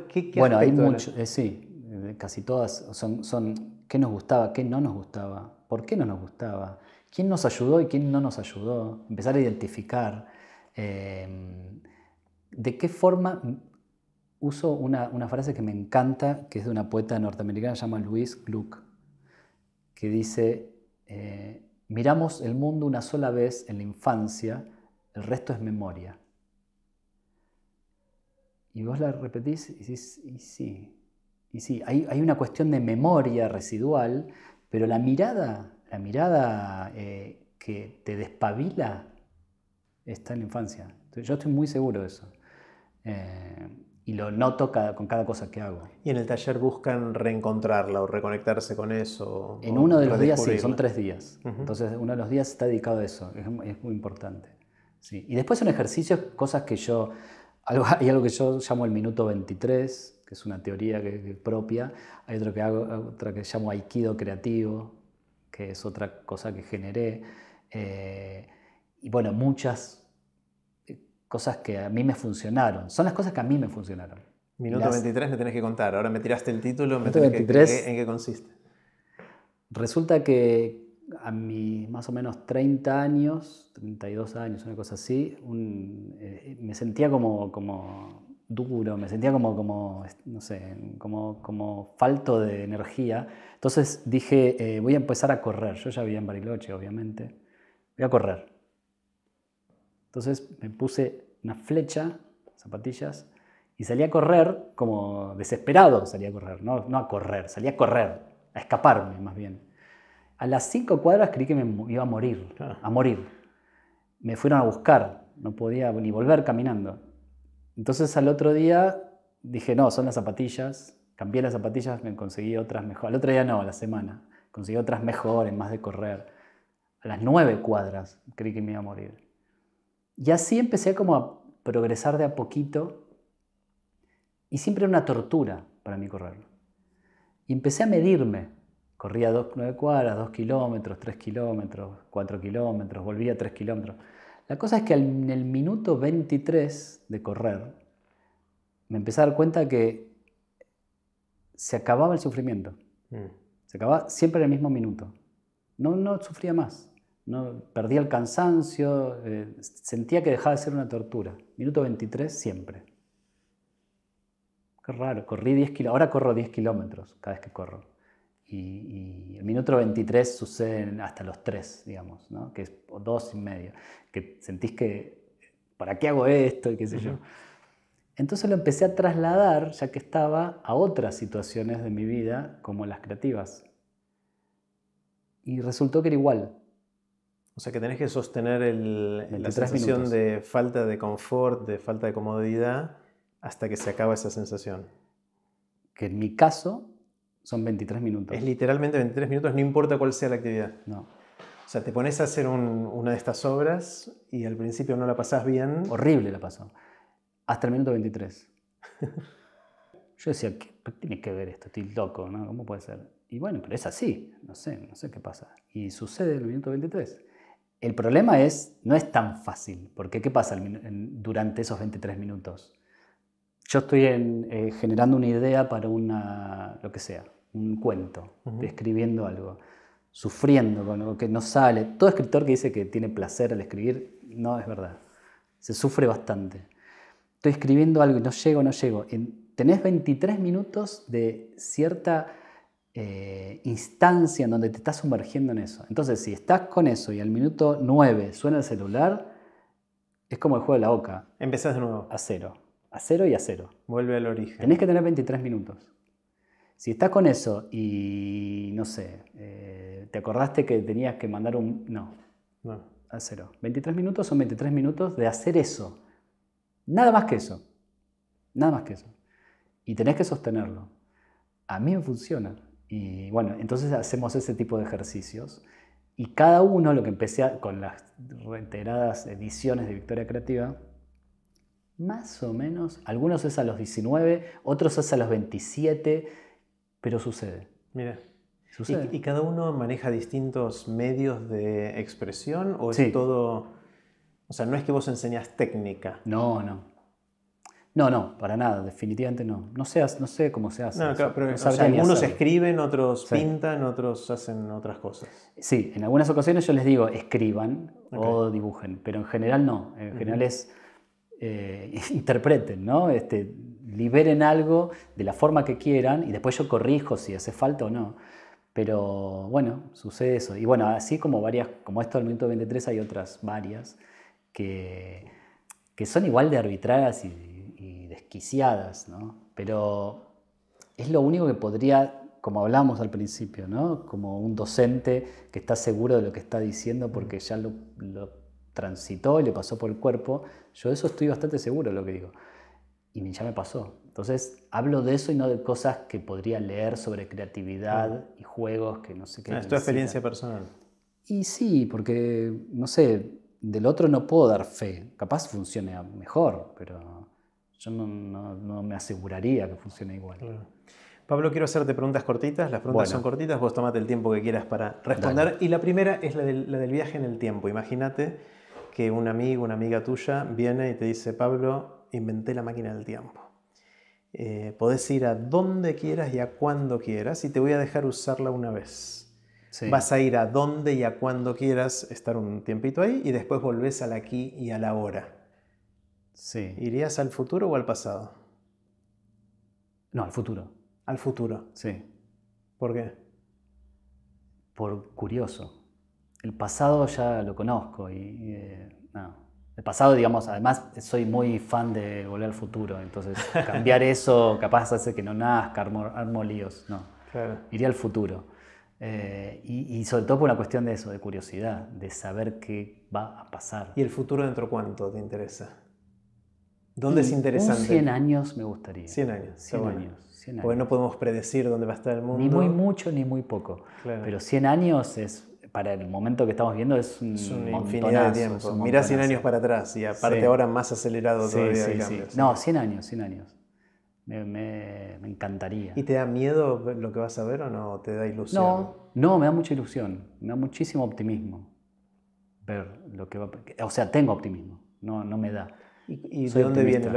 ¿Qué bueno, hay mucho, sí, casi todas son qué nos gustaba, qué no nos gustaba, por qué no nos gustaba, quién nos ayudó y quién no nos ayudó, empezar a identificar. ¿De qué forma? Uso una frase que me encanta, que es de una poeta norteamericana, se llama Louise Gluck, que dice, miramos el mundo una sola vez en la infancia, el resto es memoria. Y vos la repetís y decís, y sí, hay una cuestión de memoria residual, pero la mirada que te despabila está en la infancia. Entonces, yo estoy muy seguro de eso. Y lo noto con cada cosa que hago. ¿Y en el taller buscan reencontrarla o reconectarse con eso? En uno de los días, sí, son 3 días. Entonces, uno de los días está dedicado a eso. Es muy importante. Sí. Y después son ejercicios, cosas que hay algo que yo llamo el minuto 23, que es una teoría propia. Hay otra que llamo Aikido creativo, que es otra cosa que generé. Y bueno, muchas cosas que a mí me funcionaron. Son las cosas que a mí me funcionaron. Minuto 23 me tenés que contar. Ahora me tiraste el título, me tenés 23, ¿en qué consiste? Resulta que a mis más o menos 30 años, 32 años, una cosa así, me sentía como duro, me sentía como no sé, como falto de energía. Entonces dije, voy a empezar a correr. Yo ya vivía en Bariloche, obviamente. Voy a correr. Entonces me puse una flecha, zapatillas, y salí a correr como desesperado, salí a correr, no a correr, salí a correr, a escaparme más bien. A las 5 cuadras creí que me iba a morir, Me fueron a buscar, no podía ni volver caminando. Entonces al otro día dije, no, son las zapatillas, cambié las zapatillas, me conseguí otras mejores. Al otro día no, a la semana, conseguí otras mejores, más de correr. A las 9 cuadras creí que me iba a morir. Y así empecé como a progresar de a poquito y siempre era una tortura para mí correr. Y empecé a medirme. Corría 9 cuadras, 2 kilómetros, 3 kilómetros, 4 kilómetros, volvía 3 kilómetros. La cosa es que en el minuto 23 de correr me empecé a dar cuenta que se acababa el sufrimiento. Se acababa siempre en el mismo minuto. No sufría más. No, perdía el cansancio, sentía que dejaba de ser una tortura. Minuto 23 siempre. Qué raro, corrí 10 kilómetros, ahora corro 10 kilómetros cada vez que corro. Y el minuto 23 sucede hasta los 3, digamos, ¿no? Que es 2 y medio. Que sentís que, ¿para qué hago esto? Y qué sé yo. Entonces lo empecé a trasladar, ya que estaba, a otras situaciones de mi vida, como las creativas. Y resultó que era igual. O sea que tenés que sostener la 23 sensación minutos. de falta de confort, de falta de comodidad, hasta que se acaba esa sensación. Que en mi caso son 23 minutos. Es literalmente 23 minutos, no importa cuál sea la actividad. No. O sea, te pones a hacer una de estas obras y al principio no la pasás bien. Horrible la pasó. Hasta el minuto 23. Yo decía, ¿qué tiene que ver esto? Estoy loco, ¿no? ¿Cómo puede ser? Y bueno, pero es así. No sé qué pasa. Y sucede en el minuto 23. El problema no es tan fácil. Porque ¿qué pasa durante esos 23 minutos? Yo estoy generando una idea para lo que sea, un cuento, escribiendo algo, sufriendo con algo que no sale. Todo escritor que dice que tiene placer al escribir, no es verdad. Se sufre bastante. Estoy escribiendo algo y no llego. Tenés 23 minutos de cierta instancia en donde te estás sumergiendo en eso. Entonces, si estás con eso y al minuto 9 suena el celular, es como el juego de la oca. Empezás de nuevo. A cero. A cero y a cero. Vuelve al origen. Tenés que tener 23 minutos. Si estás con eso y, no sé, te acordaste que tenías que mandar No. A cero. 23 minutos son 23 minutos de hacer eso. Nada más que eso. Nada más que eso. Y tenés que sostenerlo. A mí me funciona. Y bueno, entonces hacemos ese tipo de ejercicios. Y cada uno, lo que empecé con las reiteradas ediciones de Victoria Creativa, más o menos, algunos es a los 19, otros es a los 27, pero sucede. Mira. Sucede. ¿Y cada uno maneja distintos medios de expresión o Sí. es todo? O sea, no es que vos enseñás técnica. No, para nada, definitivamente no. No sé cómo se hace. No, claro, pero No o sea, sabría ni algunos hacerlo. escriben, otros Sí. pintan, otros hacen otras cosas. Sí, en algunas ocasiones yo les digo escriban o dibujen, pero en general no. En general es interpreten, ¿no? Liberen algo de la forma que quieran y después yo corrijo si hace falta o no. Pero bueno, sucede eso. Y bueno, así como esto del minuto 23 hay otras varias que son igual de arbitrarias y desquiciadas, ¿no? Pero es lo único que podría, como hablamos al principio, ¿no? Como un docente que está seguro de lo que está diciendo porque ya lo transitó y le pasó por el cuerpo. Yo de eso estoy bastante seguro de lo que digo. Y ya me pasó. Entonces hablo de eso y no de cosas que podría leer sobre creatividad y juegos que no sé qué. Es tu experiencia personal. Y sí, porque, no sé, del otro no puedo dar fe. Capaz funcione mejor, pero yo no me aseguraría que funcione igual. Claro. Pablo, quiero hacerte preguntas cortitas. Las preguntas son cortitas, vos tomate el tiempo que quieras para responder. Dale. Y la primera es la del viaje en el tiempo. Imagínate que un amigo, una amiga tuya viene y te dice: Pablo, inventé la máquina del tiempo. Podés ir a donde quieras y a cuando quieras y te voy a dejar usarla una vez. Sí. Vas a ir a donde y a cuando quieras, estar un tiempito ahí y después volvés al aquí y a la hora. Sí. ¿Irías al futuro o al pasado? No, al futuro. Al futuro. Sí. ¿Por qué? Por curioso. El pasado ya lo conozco no. El pasado, digamos, además soy muy fan de Volver al Futuro, entonces cambiar eso capaz hace que no nazca, armo líos. No, claro. Iría al futuro. Y sobre todo por una cuestión de eso, de curiosidad, de saber qué va a pasar. ¿Y el futuro dentro cuánto te interesa? ¿Dónde es interesante? 100 años me gustaría. 100 años. 100 años. Porque no podemos predecir dónde va a estar el mundo. Ni muy mucho ni muy poco. Claro. Pero 100 años es, para el momento que estamos viendo, es una infinidad de tiempo. Mirá 100 años para atrás y aparte ahora más acelerado todavía el cambio. Sí. No, 100 años. Me encantaría. ¿Y te da miedo lo que vas a ver o no te da ilusión? No, me da mucha ilusión, me da muchísimo optimismo ver lo que va a... O sea, tengo optimismo, no me da. ¿Y de dónde viene?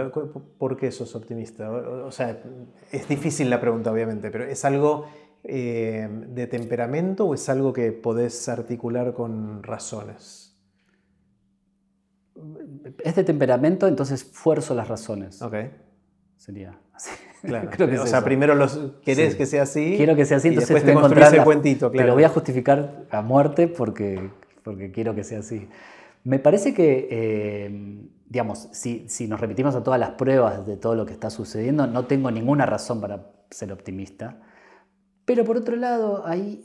¿Por qué sos optimista? O sea, es difícil la pregunta obviamente, pero ¿es algo de temperamento o es algo que podés articular con razones? Es de temperamento, entonces fuerzo las razones. Ok. Sería así. Claro. Creo que o sea, primero querés que sea así. Quiero que sea así, entonces después te construís el cuentito, claro. Pero voy a justificar a muerte porque quiero que sea así. Me parece que, digamos, si nos remitimos a todas las pruebas de todo lo que está sucediendo, no tengo ninguna razón para ser optimista. Pero por otro lado, hay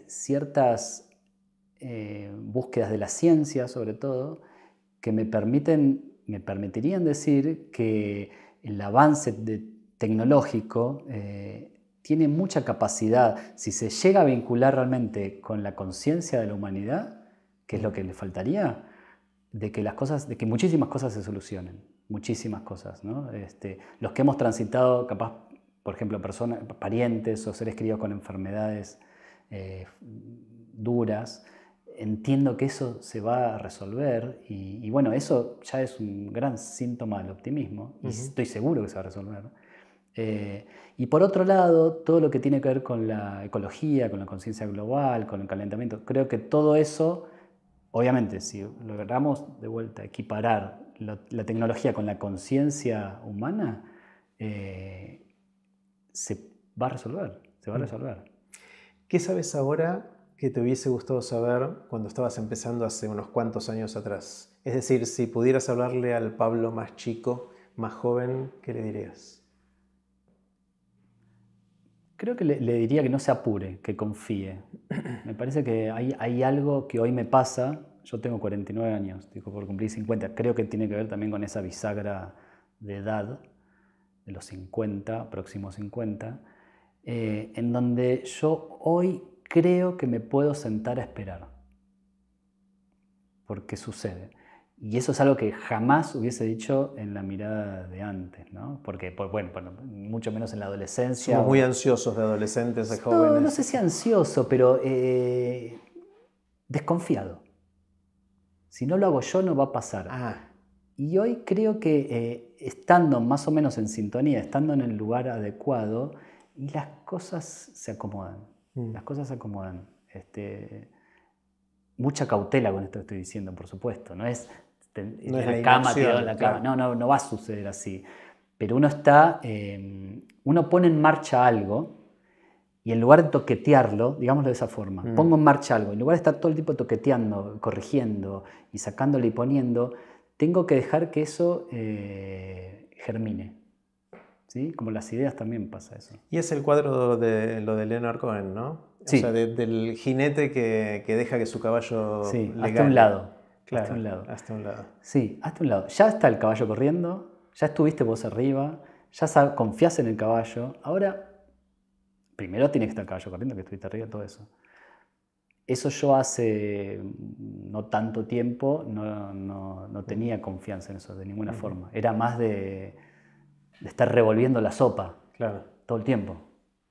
ciertas búsquedas de la ciencia, sobre todo, que me permitirían decir que el avance tecnológico tiene mucha capacidad, si se llega a vincular realmente con la conciencia de la humanidad, que es lo que le faltaría, de que muchísimas cosas se solucionen, muchísimas cosas, ¿no? Los que hemos transitado, capaz, por ejemplo, parientes o seres queridos con enfermedades duras, entiendo que eso se va a resolver y bueno, eso ya es un gran síntoma del optimismo y estoy seguro que se va a resolver. Y por otro lado, todo lo que tiene que ver con la ecología, con la conciencia global, con el calentamiento, creo que todo eso, obviamente, si logramos de vuelta equiparar la tecnología con la conciencia humana, se va a resolver, se va a resolver. ¿Qué sabes ahora que te hubiese gustado saber cuando estabas empezando hace unos cuantos años atrás? Es decir, si pudieras hablarle al Pablo más chico, más joven, ¿qué le dirías? Creo que le diría que no se apure, que confíe. Me parece que hay algo que hoy me pasa. Yo tengo 49 años, digo, por cumplir 50. Creo que tiene que ver también con esa bisagra de edad, de los 50, próximos 50, en donde yo hoy creo que me puedo sentar a esperar. Porque sucede. Y eso es algo que jamás hubiese dicho en la mirada de antes, ¿no? Porque, bueno, mucho menos en la adolescencia. Somos muy ansiosos de adolescentes, de jóvenes. No sé si ansioso, pero desconfiado. Si no lo hago yo, no va a pasar. Y hoy creo que estando más o menos en sintonía, estando en el lugar adecuado, las cosas se acomodan. Las cosas se acomodan. Mucha cautela con esto que estoy diciendo, por supuesto. No es la cama, tirado en la cama. Claro. No va a suceder así. Pero uno pone en marcha algo y en lugar de toquetearlo, digámoslo de esa forma, pongo en marcha algo, en lugar de estar todo el tiempo toqueteando, corrigiendo y sacándole y poniendo, tengo que dejar que eso germine. ¿Sí? Como las ideas también pasa eso. Y es el cuadro de lo de Leonard Cohen, ¿no? Sí. O sea, del jinete que deja que su caballo le gane. Hasta un lado. Claro, hasta un lado. lado. Sí, hasta un lado. Ya está el caballo corriendo, ya estuviste vos arriba, ya confías en el caballo. Ahora, primero tiene que estar el caballo corriendo, que estuviste arriba, todo eso. Eso yo hace no tanto tiempo no tenía confianza en eso de ninguna forma. Era más de estar revolviendo la sopa todo el tiempo.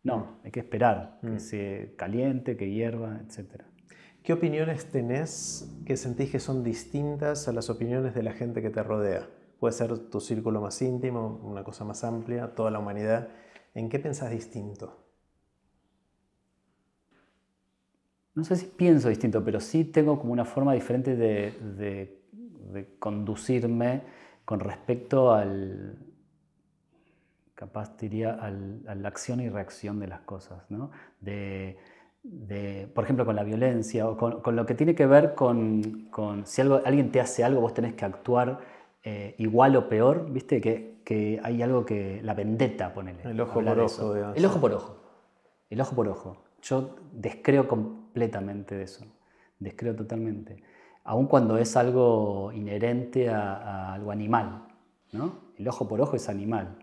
No, hay que esperar que se caliente, que hierva, etc. ¿Qué opiniones tenés que sentís que son distintas a las opiniones de la gente que te rodea? Puede ser tu círculo más íntimo, una cosa más amplia, toda la humanidad. ¿En qué pensás distinto? No sé si pienso distinto, pero sí tengo como una forma diferente de conducirme con respecto al, capaz diría, a la acción y reacción de las cosas, ¿no? Por ejemplo, con la violencia o con lo que tiene que ver con si alguien te hace algo, vos tenés que actuar igual o peor, ¿viste? Que hay algo que... La vendetta, ponele. El ojo por ojo, digamos. El ojo por ojo. El ojo por ojo. Yo descreo completamente de eso. Descreo totalmente. Aun cuando es algo inherente a algo animal, ¿no? El ojo por ojo es animal.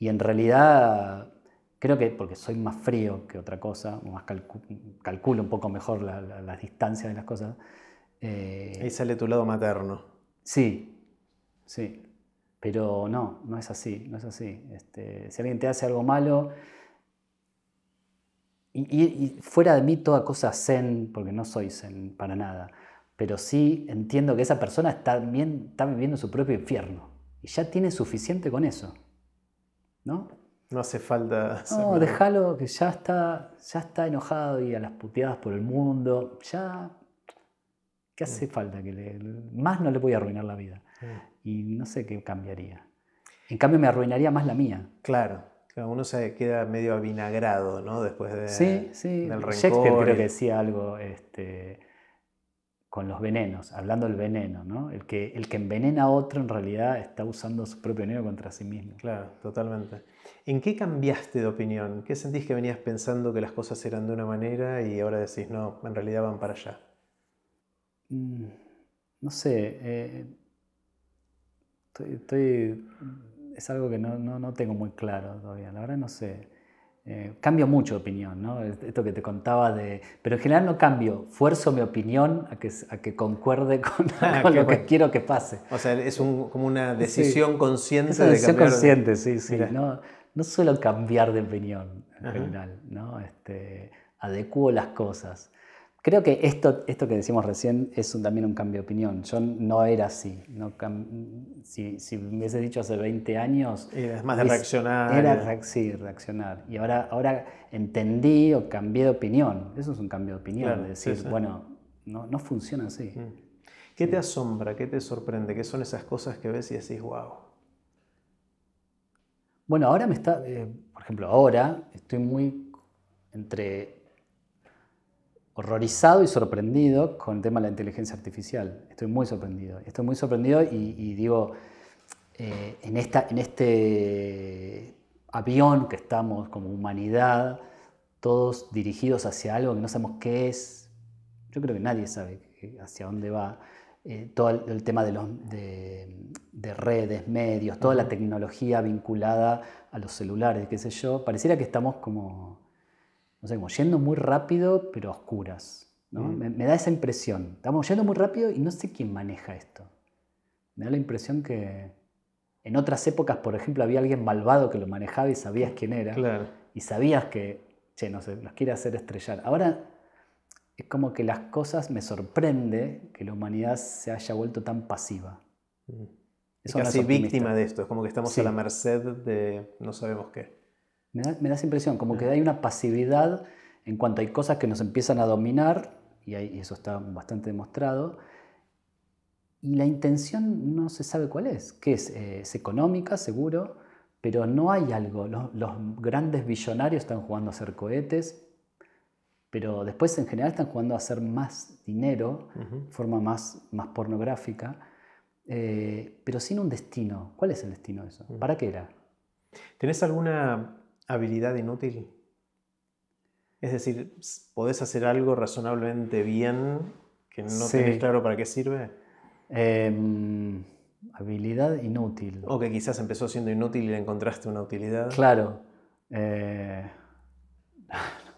Y en realidad... Creo que porque soy más frío que otra cosa, más calculo un poco mejor las distancias de las cosas. Ahí sale tu lado materno. Sí. Pero no es así, no es así. Si alguien te hace algo malo, y fuera de mí toda cosa zen, porque no soy zen para nada, pero sí entiendo que esa persona está viviendo su propio infierno. Y ya tiene suficiente con eso, ¿no? No hace falta... No, déjalo que ya está enojado y a las puteadas por el mundo. Ya, ¿qué hace falta? Más no le voy a arruinar la vida. Y no sé qué cambiaría. En cambio me arruinaría más la mía. Claro, uno se queda medio avinagrado, ¿no? Después del rencor. Shakespeare creo que decía algo, con los venenos, hablando del veneno, ¿no? El que envenena a otro en realidad está usando su propio veneno contra sí mismo. Claro, totalmente. ¿En qué cambiaste de opinión? ¿Qué sentís que venías pensando que las cosas eran de una manera y ahora decís, no, en realidad van para allá? No sé, es algo que no tengo muy claro todavía, la verdad no sé. Cambio mucho de opinión, ¿no? Esto que te contaba pero en general no cambio, fuerzo mi opinión a que concuerde con lo que quiero que pase. O sea, es como una decisión consciente es una decisión de cambiar. Consciente, sí. No suelo cambiar de opinión en general, ¿no? Adecuo las cosas. Creo que esto que decimos recién es también un cambio de opinión. Yo no era así. Si me hubiese dicho hace 20 años... Es más de reaccionar. Sí, reaccionar. Y ahora entendí o cambié de opinión. Eso es un cambio de opinión. Claro, de decir, sí. bueno, no funciona así. ¿Qué te asombra? ¿Qué te sorprende? ¿Qué son esas cosas que ves y decís, wow? Bueno, ahora por ejemplo, ahora estoy muy entre horrorizado y sorprendido con el tema de la inteligencia artificial. Estoy muy sorprendido y digo, en este avión que estamos como humanidad, todos dirigidos hacia algo que no sabemos qué es. Yo creo que nadie sabe hacia dónde va. Todo el tema de redes, medios, toda la tecnología vinculada a los celulares, qué sé yo, pareciera que estamos como, no sé, como yendo muy rápido, pero a oscuras, ¿no? Me da esa impresión. Estamos yendo muy rápido y no sé quién maneja esto. Me da la impresión que en otras épocas, por ejemplo, había alguien malvado que lo manejaba y sabías quién era. Claro. Y sabías que, no sé, nos quiere hacer estrellar. Ahora es como que las cosas, me sorprende que la humanidad se haya vuelto tan pasiva. Eso casi no es víctima de esto, es como que estamos a la merced de no sabemos qué. Me da esa impresión, como que hay una pasividad en cuanto hay cosas que nos empiezan a dominar, y eso está bastante demostrado, y la intención no se sabe cuál es. ¿Qué es? Es económica, seguro, pero no hay algo. Los grandes billonarios están jugando a hacer cohetes, pero después en general están jugando a hacer más dinero, de forma más pornográfica, pero sin un destino. ¿Cuál es el destino de eso? ¿Para qué era? ¿Tenés alguna habilidad inútil? Es decir, ¿podés hacer algo razonablemente bien que no tenés claro para qué sirve? Habilidad inútil. O que quizás empezó siendo inútil y le encontraste una utilidad. Claro. No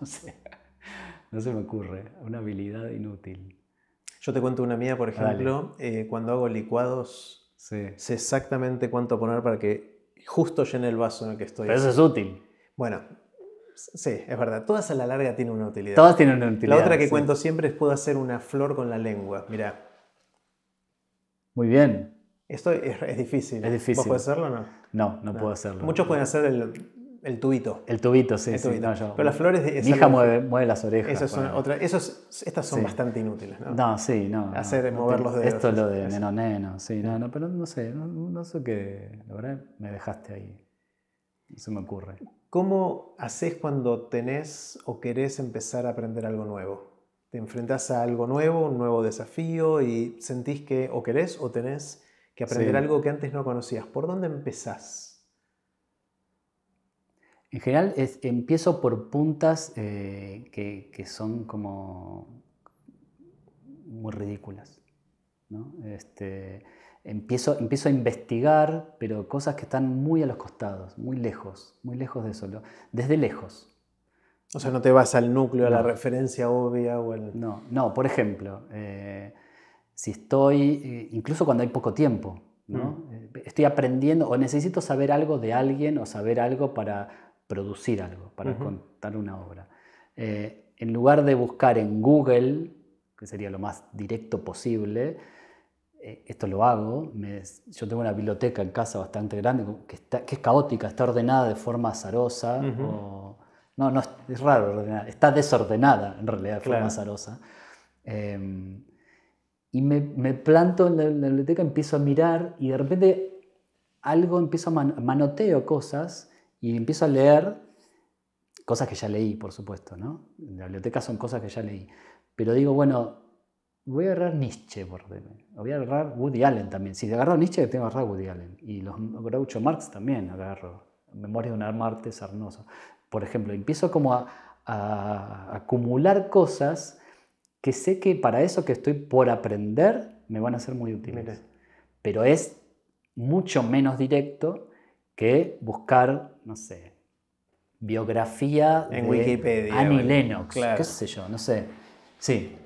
sé. No se me ocurre. Una habilidad inútil. Yo te cuento una mía, por ejemplo. Cuando hago licuados, sé exactamente cuánto poner para que justo llene el vaso en el que estoy. Pero eso es útil. Bueno, sí, es verdad. Todas a la larga tienen una utilidad. Todas tienen una utilidad. La otra que cuento siempre es puedo hacer una flor con la lengua. Mirá. Muy bien. Esto es difícil. Es difícil. ¿Vos podés hacerlo o no? No puedo hacerlo. Muchos pueden hacer el tubito. El tubito, sí. No, pero las flores... Mi hija mueve las orejas. Estas son bastante inútiles, ¿no? No. Mover los dedos. Esto es lo de neno. Sí, no, pero no sé. No sé qué... La verdad me dejaste ahí. No se me ocurre. ¿Cómo haces cuando tenés o querés empezar a aprender algo nuevo? Te enfrentás a algo nuevo, un nuevo desafío y sentís que o querés o tenés que aprender algo que antes no conocías. ¿Por dónde empezás? En general empiezo por puntas que son como muy ridículas, ¿no? Empiezo a investigar, pero cosas que están muy a los costados, muy lejos de eso, desde lejos. O sea, no te vas al núcleo, a la referencia obvia o el... No, por ejemplo, si estoy, incluso cuando hay poco tiempo, ¿no? Estoy aprendiendo o necesito saber algo de alguien o saber algo para producir algo, para contar una obra. En lugar de buscar en Google, que sería lo más directo posible, esto lo hago. Yo tengo una biblioteca en casa bastante grande que es caótica, está ordenada de forma azarosa. No, es raro ordenada, está desordenada en realidad de forma azarosa. Y me planto en la biblioteca, empiezo a mirar y de repente empiezo a manoteo cosas y empiezo a leer cosas que ya leí, por supuesto, ¿no? En la biblioteca son cosas que ya leí. Pero digo, bueno, voy a agarrar Nietzsche, voy a agarrar Woody Allen también. Si agarro Nietzsche, tengo que agarrar Woody Allen. Y los Groucho Marx también agarro. Memorias de una Marte sarnosa. Por ejemplo, empiezo como a acumular cosas que sé que para eso que estoy por aprender me van a ser muy útiles. Mire. Pero es mucho menos directo que buscar, no sé, biografía en de Wikipedia, Annie bueno, Lennox, claro. qué sé yo, no sé. Sí,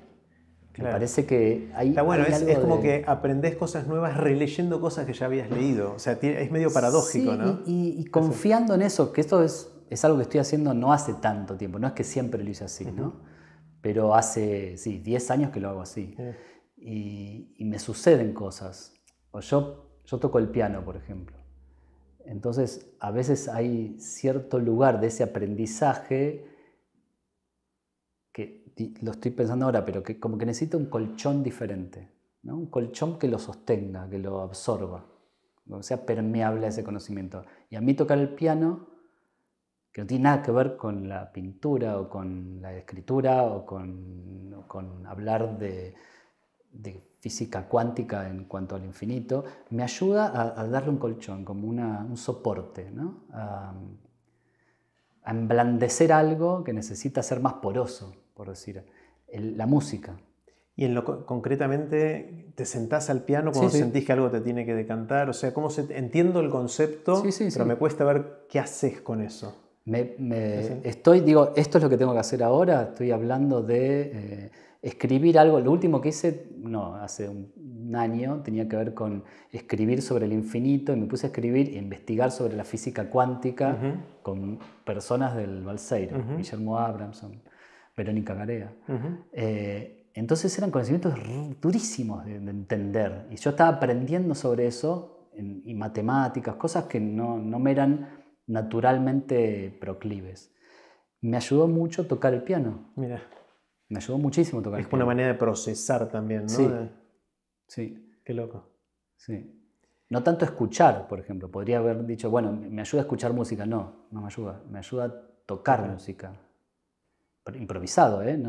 me Claro. parece que hay, Está bueno, hay es algo como de... que aprendés cosas nuevas releyendo cosas que ya habías leído. O sea, es medio paradójico, Sí, ¿no? y confiando en eso, que esto es algo que estoy haciendo no hace tanto tiempo, no es que siempre lo hice así, ¿no? Pero hace, sí, 10 años que lo hago así. Y me suceden cosas. O yo toco el piano, por ejemplo. Entonces, a veces hay cierto lugar de ese aprendizaje que lo estoy pensando ahora, pero que como que necesita un colchón diferente, ¿no? Un colchón que lo sostenga, que lo absorba, que sea permeable a ese conocimiento. Y a mí tocar el piano, que no tiene nada que ver con la pintura o con la escritura o con hablar de física cuántica en cuanto al infinito, me ayuda a darle un colchón, como un soporte, ¿no? A emblandecer algo que necesita ser más poroso, por decir, la música. Y concretamente, ¿te sentás al piano cuando Sí. sentís que algo te tiene que decantar? O sea, entiendo el concepto, pero me cuesta ver qué haces con eso. Esto es lo que tengo que hacer ahora. Estoy hablando de escribir algo. Lo último que hice, hace un año, tenía que ver con escribir sobre el infinito, y me puse a escribir e investigar sobre la física cuántica con personas del Balseiro, Guillermo Abramson, Verónica Garea. Entonces eran conocimientos durísimos de entender, y yo estaba aprendiendo sobre eso, y matemáticas, cosas que no me eran naturalmente proclives. Me ayudó mucho tocar el piano. Mira. Me ayudó muchísimo tocar el piano. Es una manera de procesar también, ¿no? Sí, sí. Qué loco. Sí. No tanto escuchar, por ejemplo. Podría haber dicho, bueno, me ayuda a escuchar música. No me ayuda. Me ayuda a tocar música. Improvisado, ¿eh?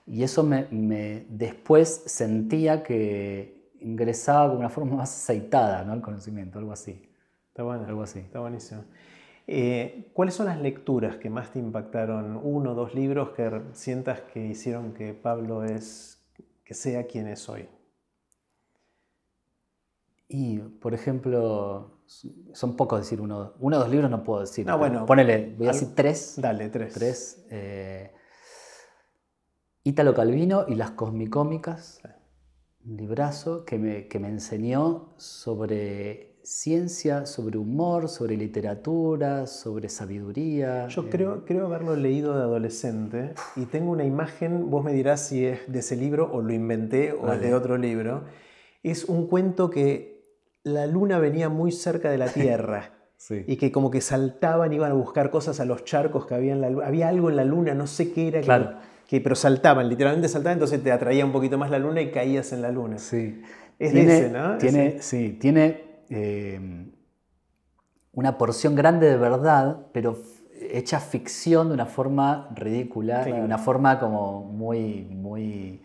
Y eso después sentía que ingresaba de una forma más aceitada, ¿no? Al conocimiento, algo así. Está bueno. Algo así. Está buenísimo. ¿Cuáles son las lecturas que más te impactaron? 1 o 2 libros que sientas que hicieron que Pablo que sea quien es hoy. Y, por ejemplo, son pocos decir uno o 2 libros, no puedo decir. No, bueno. Ponele, voy a decir 3. Dale, 3. 3. Ítalo Calvino y las Cosmicómicas. Sí. Un librazo que me enseñó sobre ciencia, sobre humor, sobre literatura, sobre sabiduría. Yo creo haberlo leído de adolescente y tengo una imagen, vos me dirás si es de ese libro o lo inventé o es de otro libro. Es un cuento que la luna venía muy cerca de la Tierra. Sí. Y que como que saltaban, iban a buscar cosas a los charcos que había en la luna. Había algo en la luna, no sé qué era. Claro. Pero saltaban, literalmente saltaban, entonces te atraía un poquito más la luna y caías en la luna. Sí. De ese, ¿no? Tiene una porción grande de verdad, pero hecha ficción de una forma ridícula, claro. De una forma como muy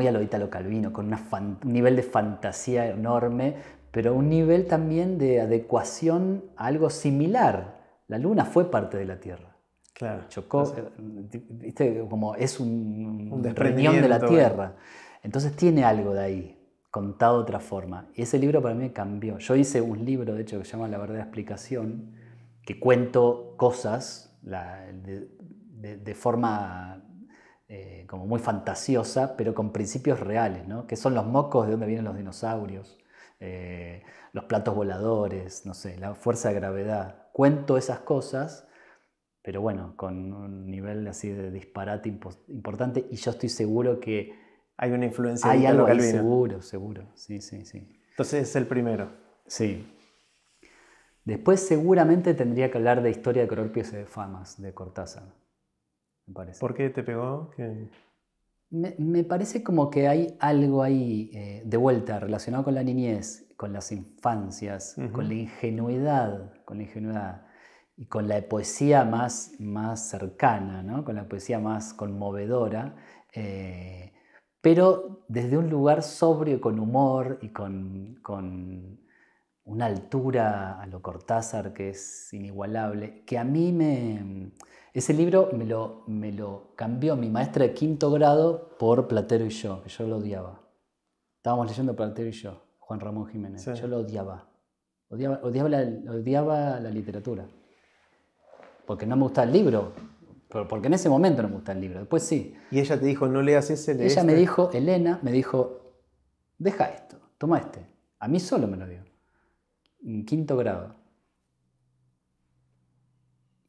a lo Ítalo Calvino, con un nivel de fantasía enorme, pero un nivel también de adecuación a algo similar. La luna fue parte de la Tierra. Claro. Chocó, ¿viste? Como es un riñón de la Tierra. Entonces tiene algo de ahí, contado de otra forma. Y ese libro para mí cambió. Yo hice un libro, de hecho, que se llama La verdadera explicación, que cuento cosas de forma como muy fantasiosa, pero con principios reales, ¿no? Que son los mocos, de dónde vienen los dinosaurios, los platos voladores, no sé, la fuerza de gravedad. Cuento esas cosas, pero bueno, con un nivel así de disparate importante, y yo estoy seguro que hay una influencia de Ítalo Calvino. Hay algo ahí, seguro, sí. Entonces es el primero. Sí. Después seguramente tendría que hablar de Historia de Color-Pies de Famas, de Cortázar, me parece. ¿Por qué te pegó? Me parece como que hay algo ahí de vuelta relacionado con la niñez, con las infancias, con la ingenuidad, y con la poesía más cercana, ¿no? Con la poesía más conmovedora, pero desde un lugar sobrio, con humor y con una altura a lo Cortázar que es inigualable, que a mí ese libro me lo cambió mi maestra de quinto grado por Platero y yo, que yo lo odiaba. Estábamos leyendo Platero y yo, Juan Ramón Jiménez. Sí. Yo lo odiaba. Odiaba la literatura. Porque no me gusta el libro. Porque en ese momento no me gusta el libro. Después sí. ¿Y ella te dijo, no leas ese, lee Ella este? me dijo, Elena, me dijo, deja esto, toma este. A mí solo me lo dio. En quinto grado.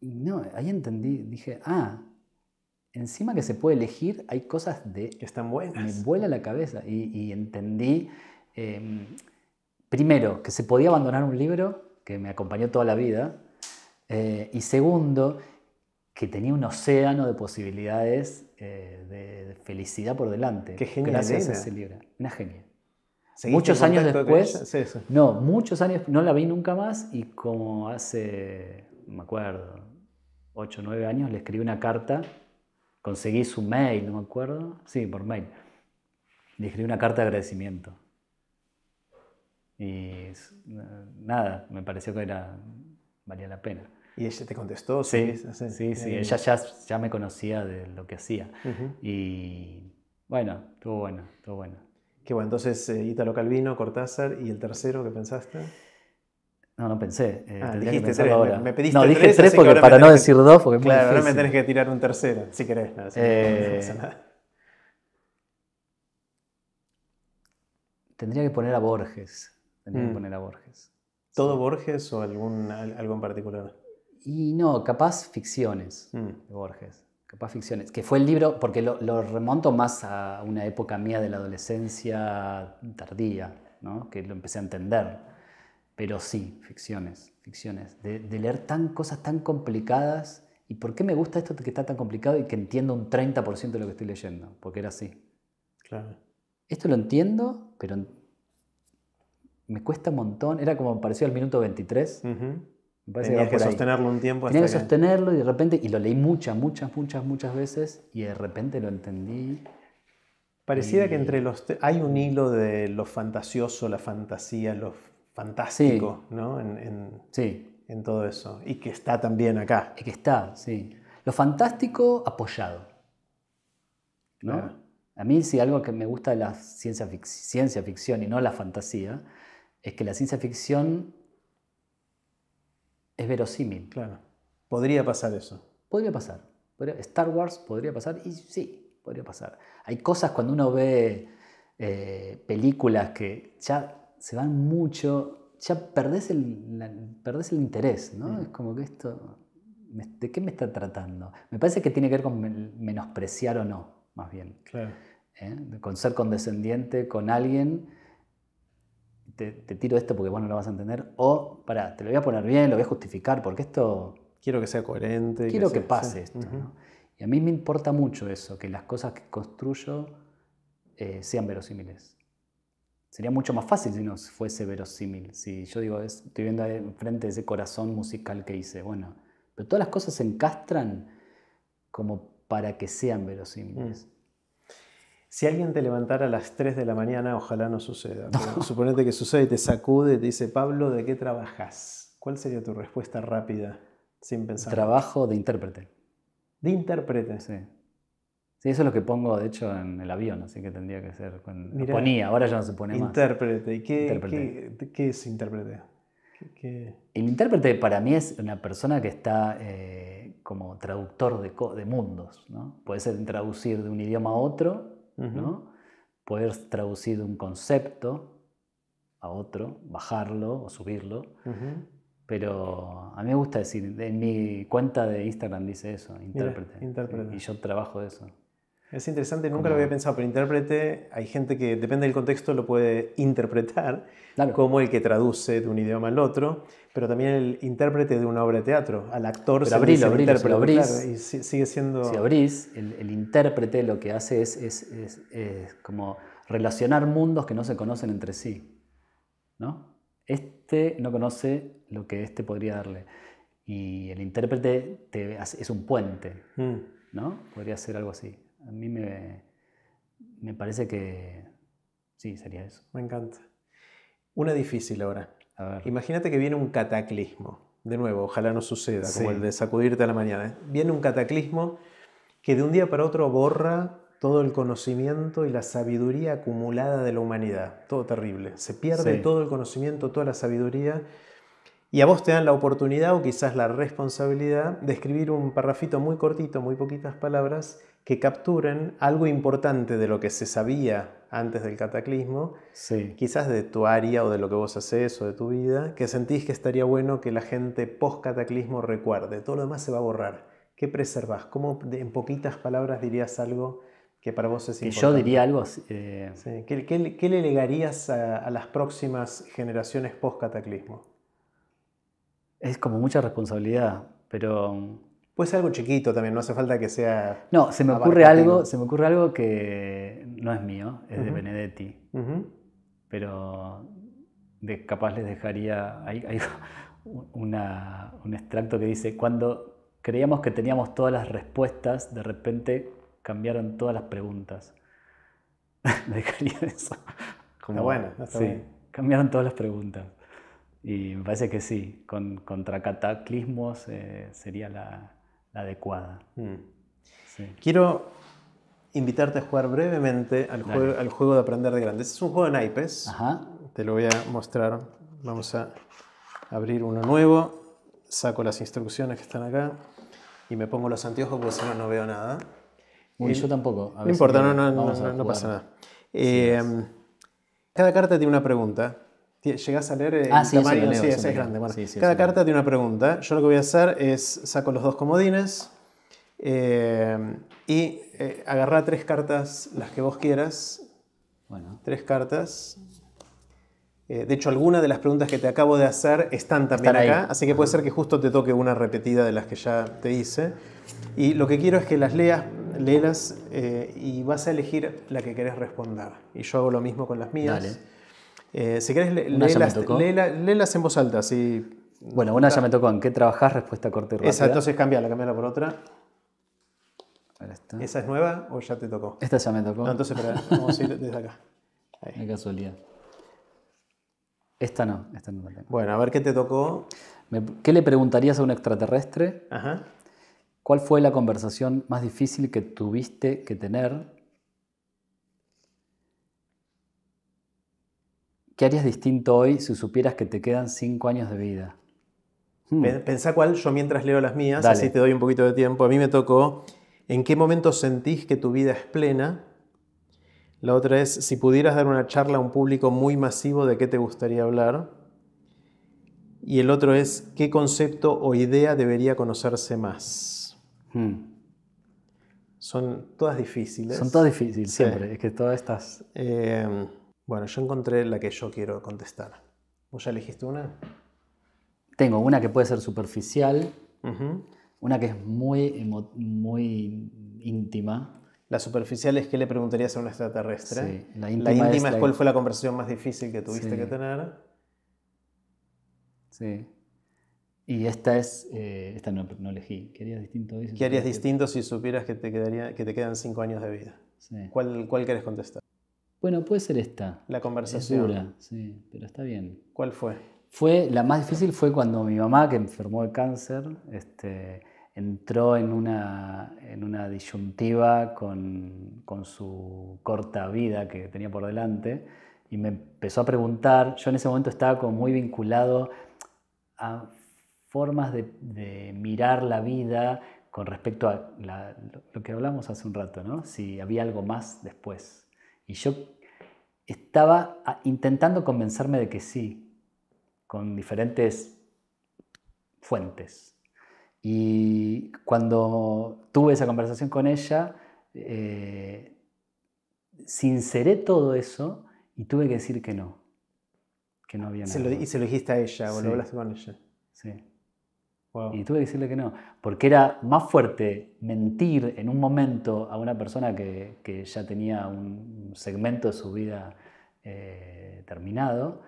Y no, ahí entendí, dije, encima que se puede elegir, hay cosas que están buenas. Me vuela la cabeza. Y entendí, primero, que se podía abandonar un libro que me acompañó toda la vida. Y segundo, que tenía un océano de posibilidades de felicidad por delante. Qué genial. Gracias a ese libro. Una genia. ¿Seguiste muchos años después, sí. no, muchos años, no la vi nunca más y como hace, no me acuerdo, 8 o 9 años le escribí una carta, conseguí su mail, no me acuerdo, sí, por mail, le escribí una carta de agradecimiento y nada, me pareció que valía la pena. ¿Y ella te contestó? Sí, ella ya me conocía de lo que hacía. Y bueno, estuvo bueno. Qué bueno, entonces Italo Calvino, Cortázar, ¿y el tercero que pensaste? No pensé. Dijiste tres, ahora. Me pediste no, dije 3 porque para no decir 2, porque es muy claro, ahora difícil. me tenés que tirar un tercero, si querés. No pasa nada. Tendría que poner a Borges. ¿Todo sí. Borges o algo en particular? Y no, capaz ficciones de Borges. Capaz ficciones. Que fue el libro, porque lo remonto más a una época mía de la adolescencia tardía, ¿no? Que lo empecé a entender. Pero sí, ficciones. De leer cosas tan complicadas. ¿Y por qué me gusta esto que está tan complicado y que entiendo un 30% de lo que estoy leyendo? Porque era así. Claro. Esto lo entiendo, pero me cuesta un montón. Era como pareció al minuto 23. Tenías que sostenerlo un tiempo. Tenía que sostenerlo y de repente, y lo leí muchas veces y de repente lo entendí. Pareciera que entre hay un hilo de lo fantasioso, la fantasía, lo fantástico, sí. ¿No? En todo eso. Y que está también acá. Y que está, sí. Lo fantástico apoyado, ¿no? Claro. A mí sí algo que me gusta de la ciencia ficción y no la fantasía, es que la ciencia ficción es verosímil. Claro. Podría pasar eso. Podría pasar. Star Wars podría pasar y sí, podría pasar. Hay cosas cuando uno ve películas que ya se van mucho, ya perdés el interés, ¿no? Es como que esto, ¿de qué me está tratando? Me parece que tiene que ver con menospreciar o no, más bien. Claro. Con ser condescendiente con alguien. Te tiro esto porque vos no lo vas a entender, o te lo voy a poner bien, lo voy a justificar, porque esto... Quiero que sea coherente. Quiero que pase esto, ¿no? Y a mí me importa mucho eso, que las cosas que construyo sean verosímiles. Sería mucho más fácil si no fuese verosímil. Si yo digo, estoy viendo enfrente de ese corazón musical que hice, bueno, pero todas las cosas se encastran como para que sean verosímiles. Si alguien te levantara a las 3 de la mañana, ojalá no suceda. Pero suponete que sucede y te sacude y te dice, Pablo, ¿de qué trabajas? ¿Cuál sería tu respuesta rápida, sin pensar? Trabajo de intérprete. ¿De intérprete? Sí. Sí, eso es lo que pongo, de hecho, en el avión, así que tendría que ser... Lo ponía, ahora ya no se pone más. Intérprete. ¿Y qué es intérprete? El intérprete para mí es una persona que está como traductor de mundos, ¿no? Puede ser traducir de un idioma a otro, ¿no? Poder traducir un concepto a otro, bajarlo o subirlo. Pero a mí me gusta decir, en mi cuenta de Instagram dice eso, intérprete. Intérprete. Y yo trabajo de eso. Es interesante, nunca lo había pensado, pero intérprete, hay gente que depende del contexto lo puede interpretar, claro, como el que traduce de un idioma al otro, pero también el intérprete de una obra de teatro, al actor se le dice intérprete, claro, y sigue siendo... Si abrís, el intérprete lo que hace es como relacionar mundos que no se conocen entre sí, ¿no? Este no conoce lo que este podría darle, y el intérprete es un puente, ¿no? Podría ser algo así. A mí me me parece que sí, sería eso. Me encanta. Una difícil ahora. A ver. Imagínate que viene un cataclismo. De nuevo, ojalá no suceda, Sí. como el de sacudirte a la mañana, ¿eh? Viene un cataclismo que de un día para otro borra todo el conocimiento y la sabiduría acumulada de la humanidad. Todo terrible. Se pierde Sí. todo el conocimiento, toda la sabiduría. Y a vos te dan la oportunidad o quizás la responsabilidad de escribir un parrafito muy cortito, muy poquitas palabras, que capturen algo importante de lo que se sabía antes del cataclismo, Sí. quizás de tu área o de lo que vos haces o de tu vida, que sentís que estaría bueno que la gente post-cataclismo recuerde. Todo lo demás se va a borrar. ¿Qué preservás? ¿Cómo en poquitas palabras dirías algo que para vos es Que importante? yo diría algo... Sí. ¿Qué le legarías a las próximas generaciones post-cataclismo? Es como mucha responsabilidad, pero... Puede ser algo chiquito también, no hace falta que sea No, se me ocurre algo que no es mío, es de Benedetti. Pero capaz les dejaría... Hay un extracto que dice: cuando creíamos que teníamos todas las respuestas, de repente cambiaron todas las preguntas. Dejaría eso. Está bueno, está sí, bien. cambiaron todas las preguntas. Y me parece que sí, contra cataclismos sería la adecuada. Sí. Quiero invitarte a jugar brevemente al juego de aprender de grandes. Es un juego de naipes. Ajá. Te lo voy a mostrar. Vamos a abrir uno nuevo. Saco las instrucciones que están acá y me pongo los anteojos porque si no, no veo nada. Yo tampoco. No importa, no pasa nada. Cada carta tiene una pregunta. ¿Llegás a leer el tamaño? Sí, es grande. Bueno, cada carta tiene una pregunta. Yo lo que voy a hacer es saco los dos comodines y agarrá 3 cartas, las que vos quieras. Bueno. 3 cartas. De hecho, algunas de las preguntas que te acabo de hacer están también acá, así que puede ser que justo te toque una repetida de las que ya te hice. Y lo que quiero es que las léelas y vas a elegir la que querés responder. Y yo hago lo mismo con las mías. Dale. Si querés, léelas en voz alta. Así, bueno, una ya me tocó. ¿En qué trabajás? Respuesta corta y rápida. Esa, entonces cambiala por otra. Esta. ¿Esa es nueva o ya te tocó? Esta ya me tocó. No, entonces vamos a ir desde acá. Ahí. Qué casualidad. Esta no la tengo. Bueno, a ver qué te tocó. ¿Qué le preguntarías a un extraterrestre? Ajá. ¿Cuál fue la conversación más difícil que tuviste que tener? ¿Qué harías distinto hoy si supieras que te quedan 5 años de vida? Pensá cuál, yo mientras leo las mías, Dale. así te doy un poquito de tiempo. A mí me tocó, ¿en qué momento sentís que tu vida es plena? La otra es, si pudieras dar una charla a un público muy masivo, ¿de qué te gustaría hablar? Y el otro es, ¿qué concepto o idea debería conocerse más? Son todas difíciles. Son todas difíciles, sí. Siempre. Es que todas estas... Bueno, yo encontré la que yo quiero contestar. ¿Vos ya elegiste una? Tengo una que puede ser superficial, una que es muy íntima. La superficial es qué le preguntarías a un extraterrestre. Sí, la íntima es cuál fue la conversación más difícil que tuviste que tener. Sí. Y esta no elegí. ¿Qué harías distinto hoy? ¿Qué harías distinto si supieras que te quedan 5 años de vida? Sí. ¿Cuál querés contestar? Bueno, puede ser esta. La conversación. Es dura, sí, pero está bien. ¿Cuál fue? La más difícil fue cuando mi mamá, que enfermó de cáncer, entró en una disyuntiva con su corta vida que tenía por delante y me empezó a preguntar. Yo en ese momento estaba como muy vinculado a formas de mirar la vida con respecto a lo que hablamos hace un rato, ¿no? Si había algo más después. Y yo estaba intentando convencerme de que sí, con diferentes fuentes. Y cuando tuve esa conversación con ella, sinceré todo eso y tuve que decir que no había nada. ¿Y se lo dijiste a ella o Sí. lo hablaste con ella? Sí. Wow. Y tuve que decirle que no, porque era más fuerte mentir en un momento a una persona que ya tenía un segmento de su vida terminado,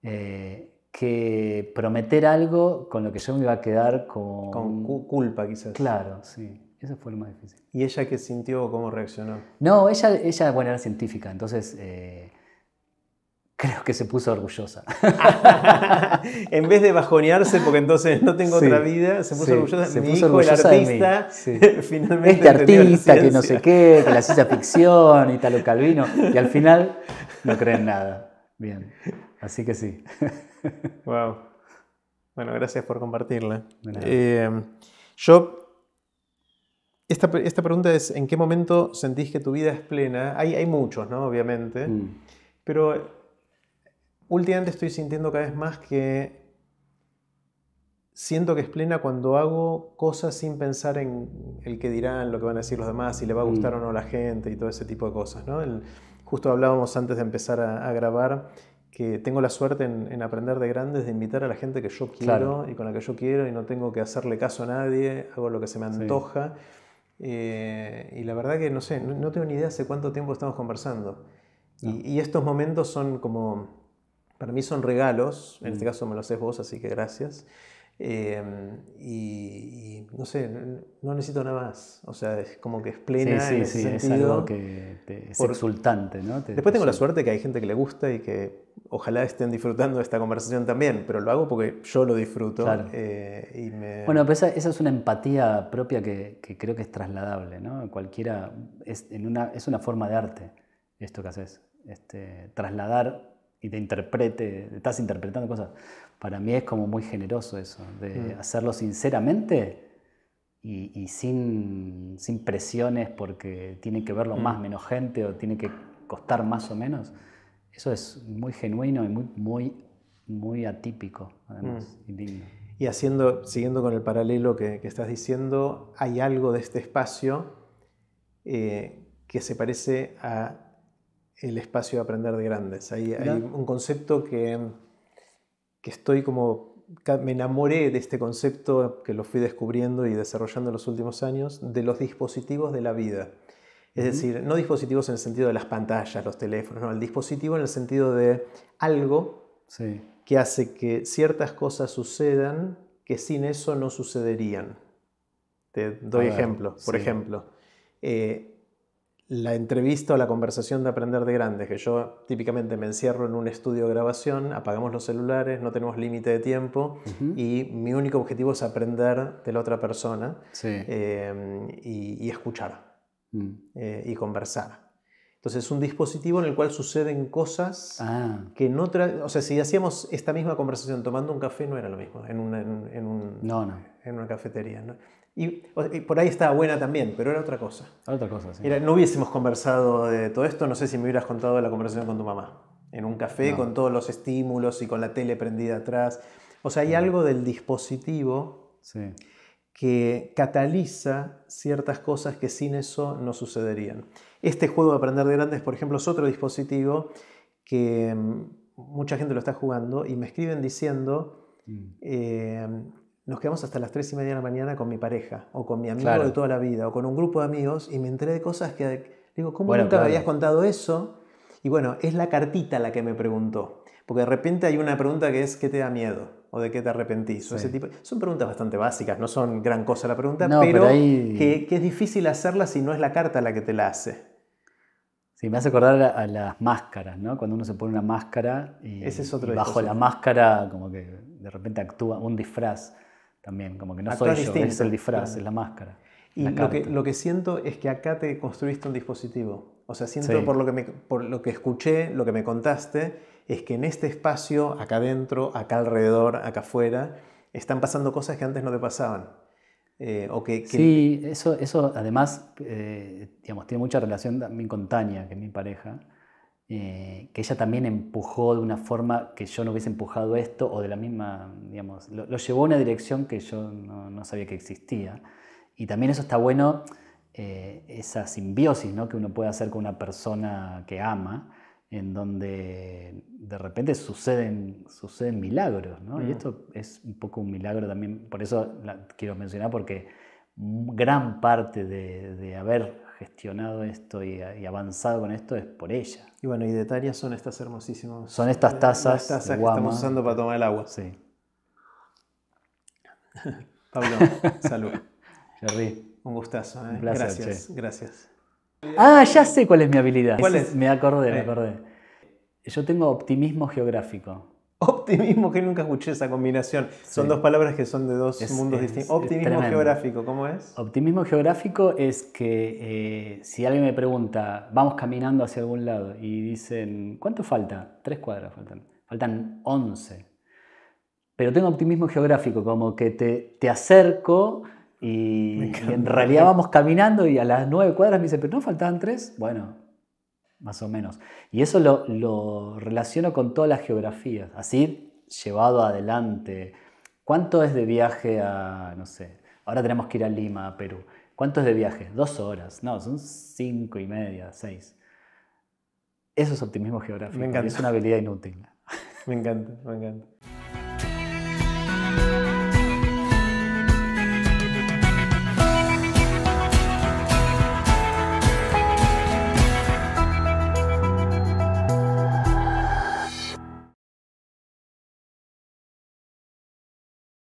que que prometer algo con lo que yo me iba a quedar con... Con culpa, quizás. Claro, sí. Eso fue lo más difícil. ¿Y ella qué sintió, cómo reaccionó? No, ella bueno, era científica, entonces creo que se puso orgullosa. En vez de bajonearse, porque entonces no tengo otra vida, se puso orgullosa. Se Mi puso hijo, el orgullosa artista, finalmente este entendió la artista que no ciencia. sé qué, que la ciencia ficción, Italo Calvino, y al final no creen nada. Bien, así que sí. Wow. Bueno, gracias por compartirla. De nada. Esta pregunta es, ¿en qué momento sentís que tu vida es plena? Hay muchos, ¿no? Obviamente. Pero últimamente estoy sintiendo cada vez más que siento que es plena cuando hago cosas sin pensar en el que dirán, lo que van a decir los demás, si le va a gustar o no a la gente y todo ese tipo de cosas, ¿no? Justo hablábamos antes de empezar a grabar que tengo la suerte en Aprender de Grandes de invitar a la gente que yo quiero y con la que yo quiero y no tengo que hacerle caso a nadie, hago lo que se me antoja. Y la verdad que no sé, no tengo ni idea hace cuánto tiempo estamos conversando. Y estos momentos son como, para mí son regalos, en este caso me lo haces vos, así que gracias. Y no sé, no necesito nada más. O sea, es como que es plena en ese sentido. Es algo que es exultante, ¿no? Después tengo la suerte que hay gente que le gusta y que ojalá estén disfrutando de esta conversación también, pero lo hago porque yo lo disfruto. Claro. Bueno, pero esa es una empatía propia que creo que es trasladable, ¿no? Cualquiera, es una forma de arte esto que haces. Trasladar y estás interpretando cosas. Para mí es como muy generoso eso, de hacerlo sinceramente y sin presiones porque tiene que verlo más o menos gente o tiene que costar más o menos. Eso es muy genuino y muy atípico, además, y lindo. Y siguiendo con el paralelo que estás diciendo, hay algo de este espacio que se parece a el espacio de Aprender de Grandes. Hay un concepto que estoy como... Me enamoré de este concepto que lo fui descubriendo y desarrollando en los últimos años, de los dispositivos de la vida. Es decir, no dispositivos en el sentido de las pantallas, los teléfonos, no, el dispositivo en el sentido de algo que hace que ciertas cosas sucedan que sin eso no sucederían. Te doy ejemplos. Por ejemplo, la entrevista o la conversación de Aprender de Grandes, que yo típicamente me encierro en un estudio de grabación, apagamos los celulares, no tenemos límite de tiempo y mi único objetivo es aprender de la otra persona y escuchar y conversar. Entonces es un dispositivo en el cual suceden cosas que no... O sea, si hacíamos esta misma conversación tomando un café no era lo mismo en una cafetería, ¿no? Y por ahí estaba buena también, pero era otra cosa. Otra cosa, sí. No hubiésemos conversado de todo esto, no sé si me hubieras contado la conversación con tu mamá. En un café con todos los estímulos y con la tele prendida atrás. O sea, hay algo del dispositivo que cataliza ciertas cosas que sin eso no sucederían. Este juego de Aprender de Grandes, por ejemplo, es otro dispositivo que mucha gente lo está jugando y me escriben diciendo... nos quedamos hasta las 3:30 de la mañana con mi pareja, o con mi amigo de toda la vida, o con un grupo de amigos, y me enteré de cosas que digo, ¿cómo nunca me habías contado eso? Y bueno, es la cartita la que me preguntó. Porque de repente hay una pregunta que es, ¿qué te da miedo? ¿O de qué te arrepentís? O ese tipo. Son preguntas bastante básicas, no son gran cosa la pregunta, pero que es difícil hacerla si no es la carta la que te la hace. Sí, me hace acordar a las máscaras, ¿no? Cuando uno se pone una máscara y bajo la máscara como que de repente actúa un disfraz. También, como que no soy yo, es el disfraz, es la máscara. Y lo que siento es que acá te construiste un dispositivo. O sea, siento por lo que escuché, lo que me contaste, es que en este espacio, acá adentro, acá alrededor, acá afuera, están pasando cosas que antes no te pasaban. Sí, eso además digamos, tiene mucha relación también con Tania, que es mi pareja. Que ella también empujó de una forma que yo no hubiese empujado esto, o de la misma, digamos, lo llevó a una dirección que yo no sabía que existía. Y también eso está bueno, esa simbiosis, ¿no? Que uno puede hacer con una persona que ama, en donde de repente suceden milagros, ¿no? Y esto es un poco un milagro también, por eso quiero mencionar, porque gran parte de haber gestionado esto y avanzado con esto es por ella. Y bueno, y de Tania son estas hermosísimas... Son estas tazas, las tazas que Guama, estamos usando para tomar el agua. Sí. Pablo, salud. Jerry. Un gustazo. Un placer, gracias, che. gracias. Ah, ya sé cuál es mi habilidad. ¿Cuál es? Me acordé. Yo tengo optimismo geográfico. Optimismo, que nunca escuché esa combinación. Son dos palabras que son de dos mundos distintos. Optimismo geográfico, ¿cómo es? Optimismo geográfico es que si alguien me pregunta, vamos caminando hacia algún lado y dicen, ¿cuánto falta? 3 cuadras faltan. Faltan 11. Pero tengo optimismo geográfico, como que te acerco y en realidad vamos caminando y a las 9 cuadras me dice, ¿pero no faltaban 3? Bueno, más o menos. Y eso lo relaciono con todas las geografías, así llevado adelante. ¿Cuánto es de viaje a, no sé, ahora tenemos que ir a Lima, a Perú? ¿Cuánto es de viaje? 2 horas. No, son 5 y media, 6. Eso es optimismo geográfico. Me encanta. Es una habilidad inútil. Me encanta, me encanta.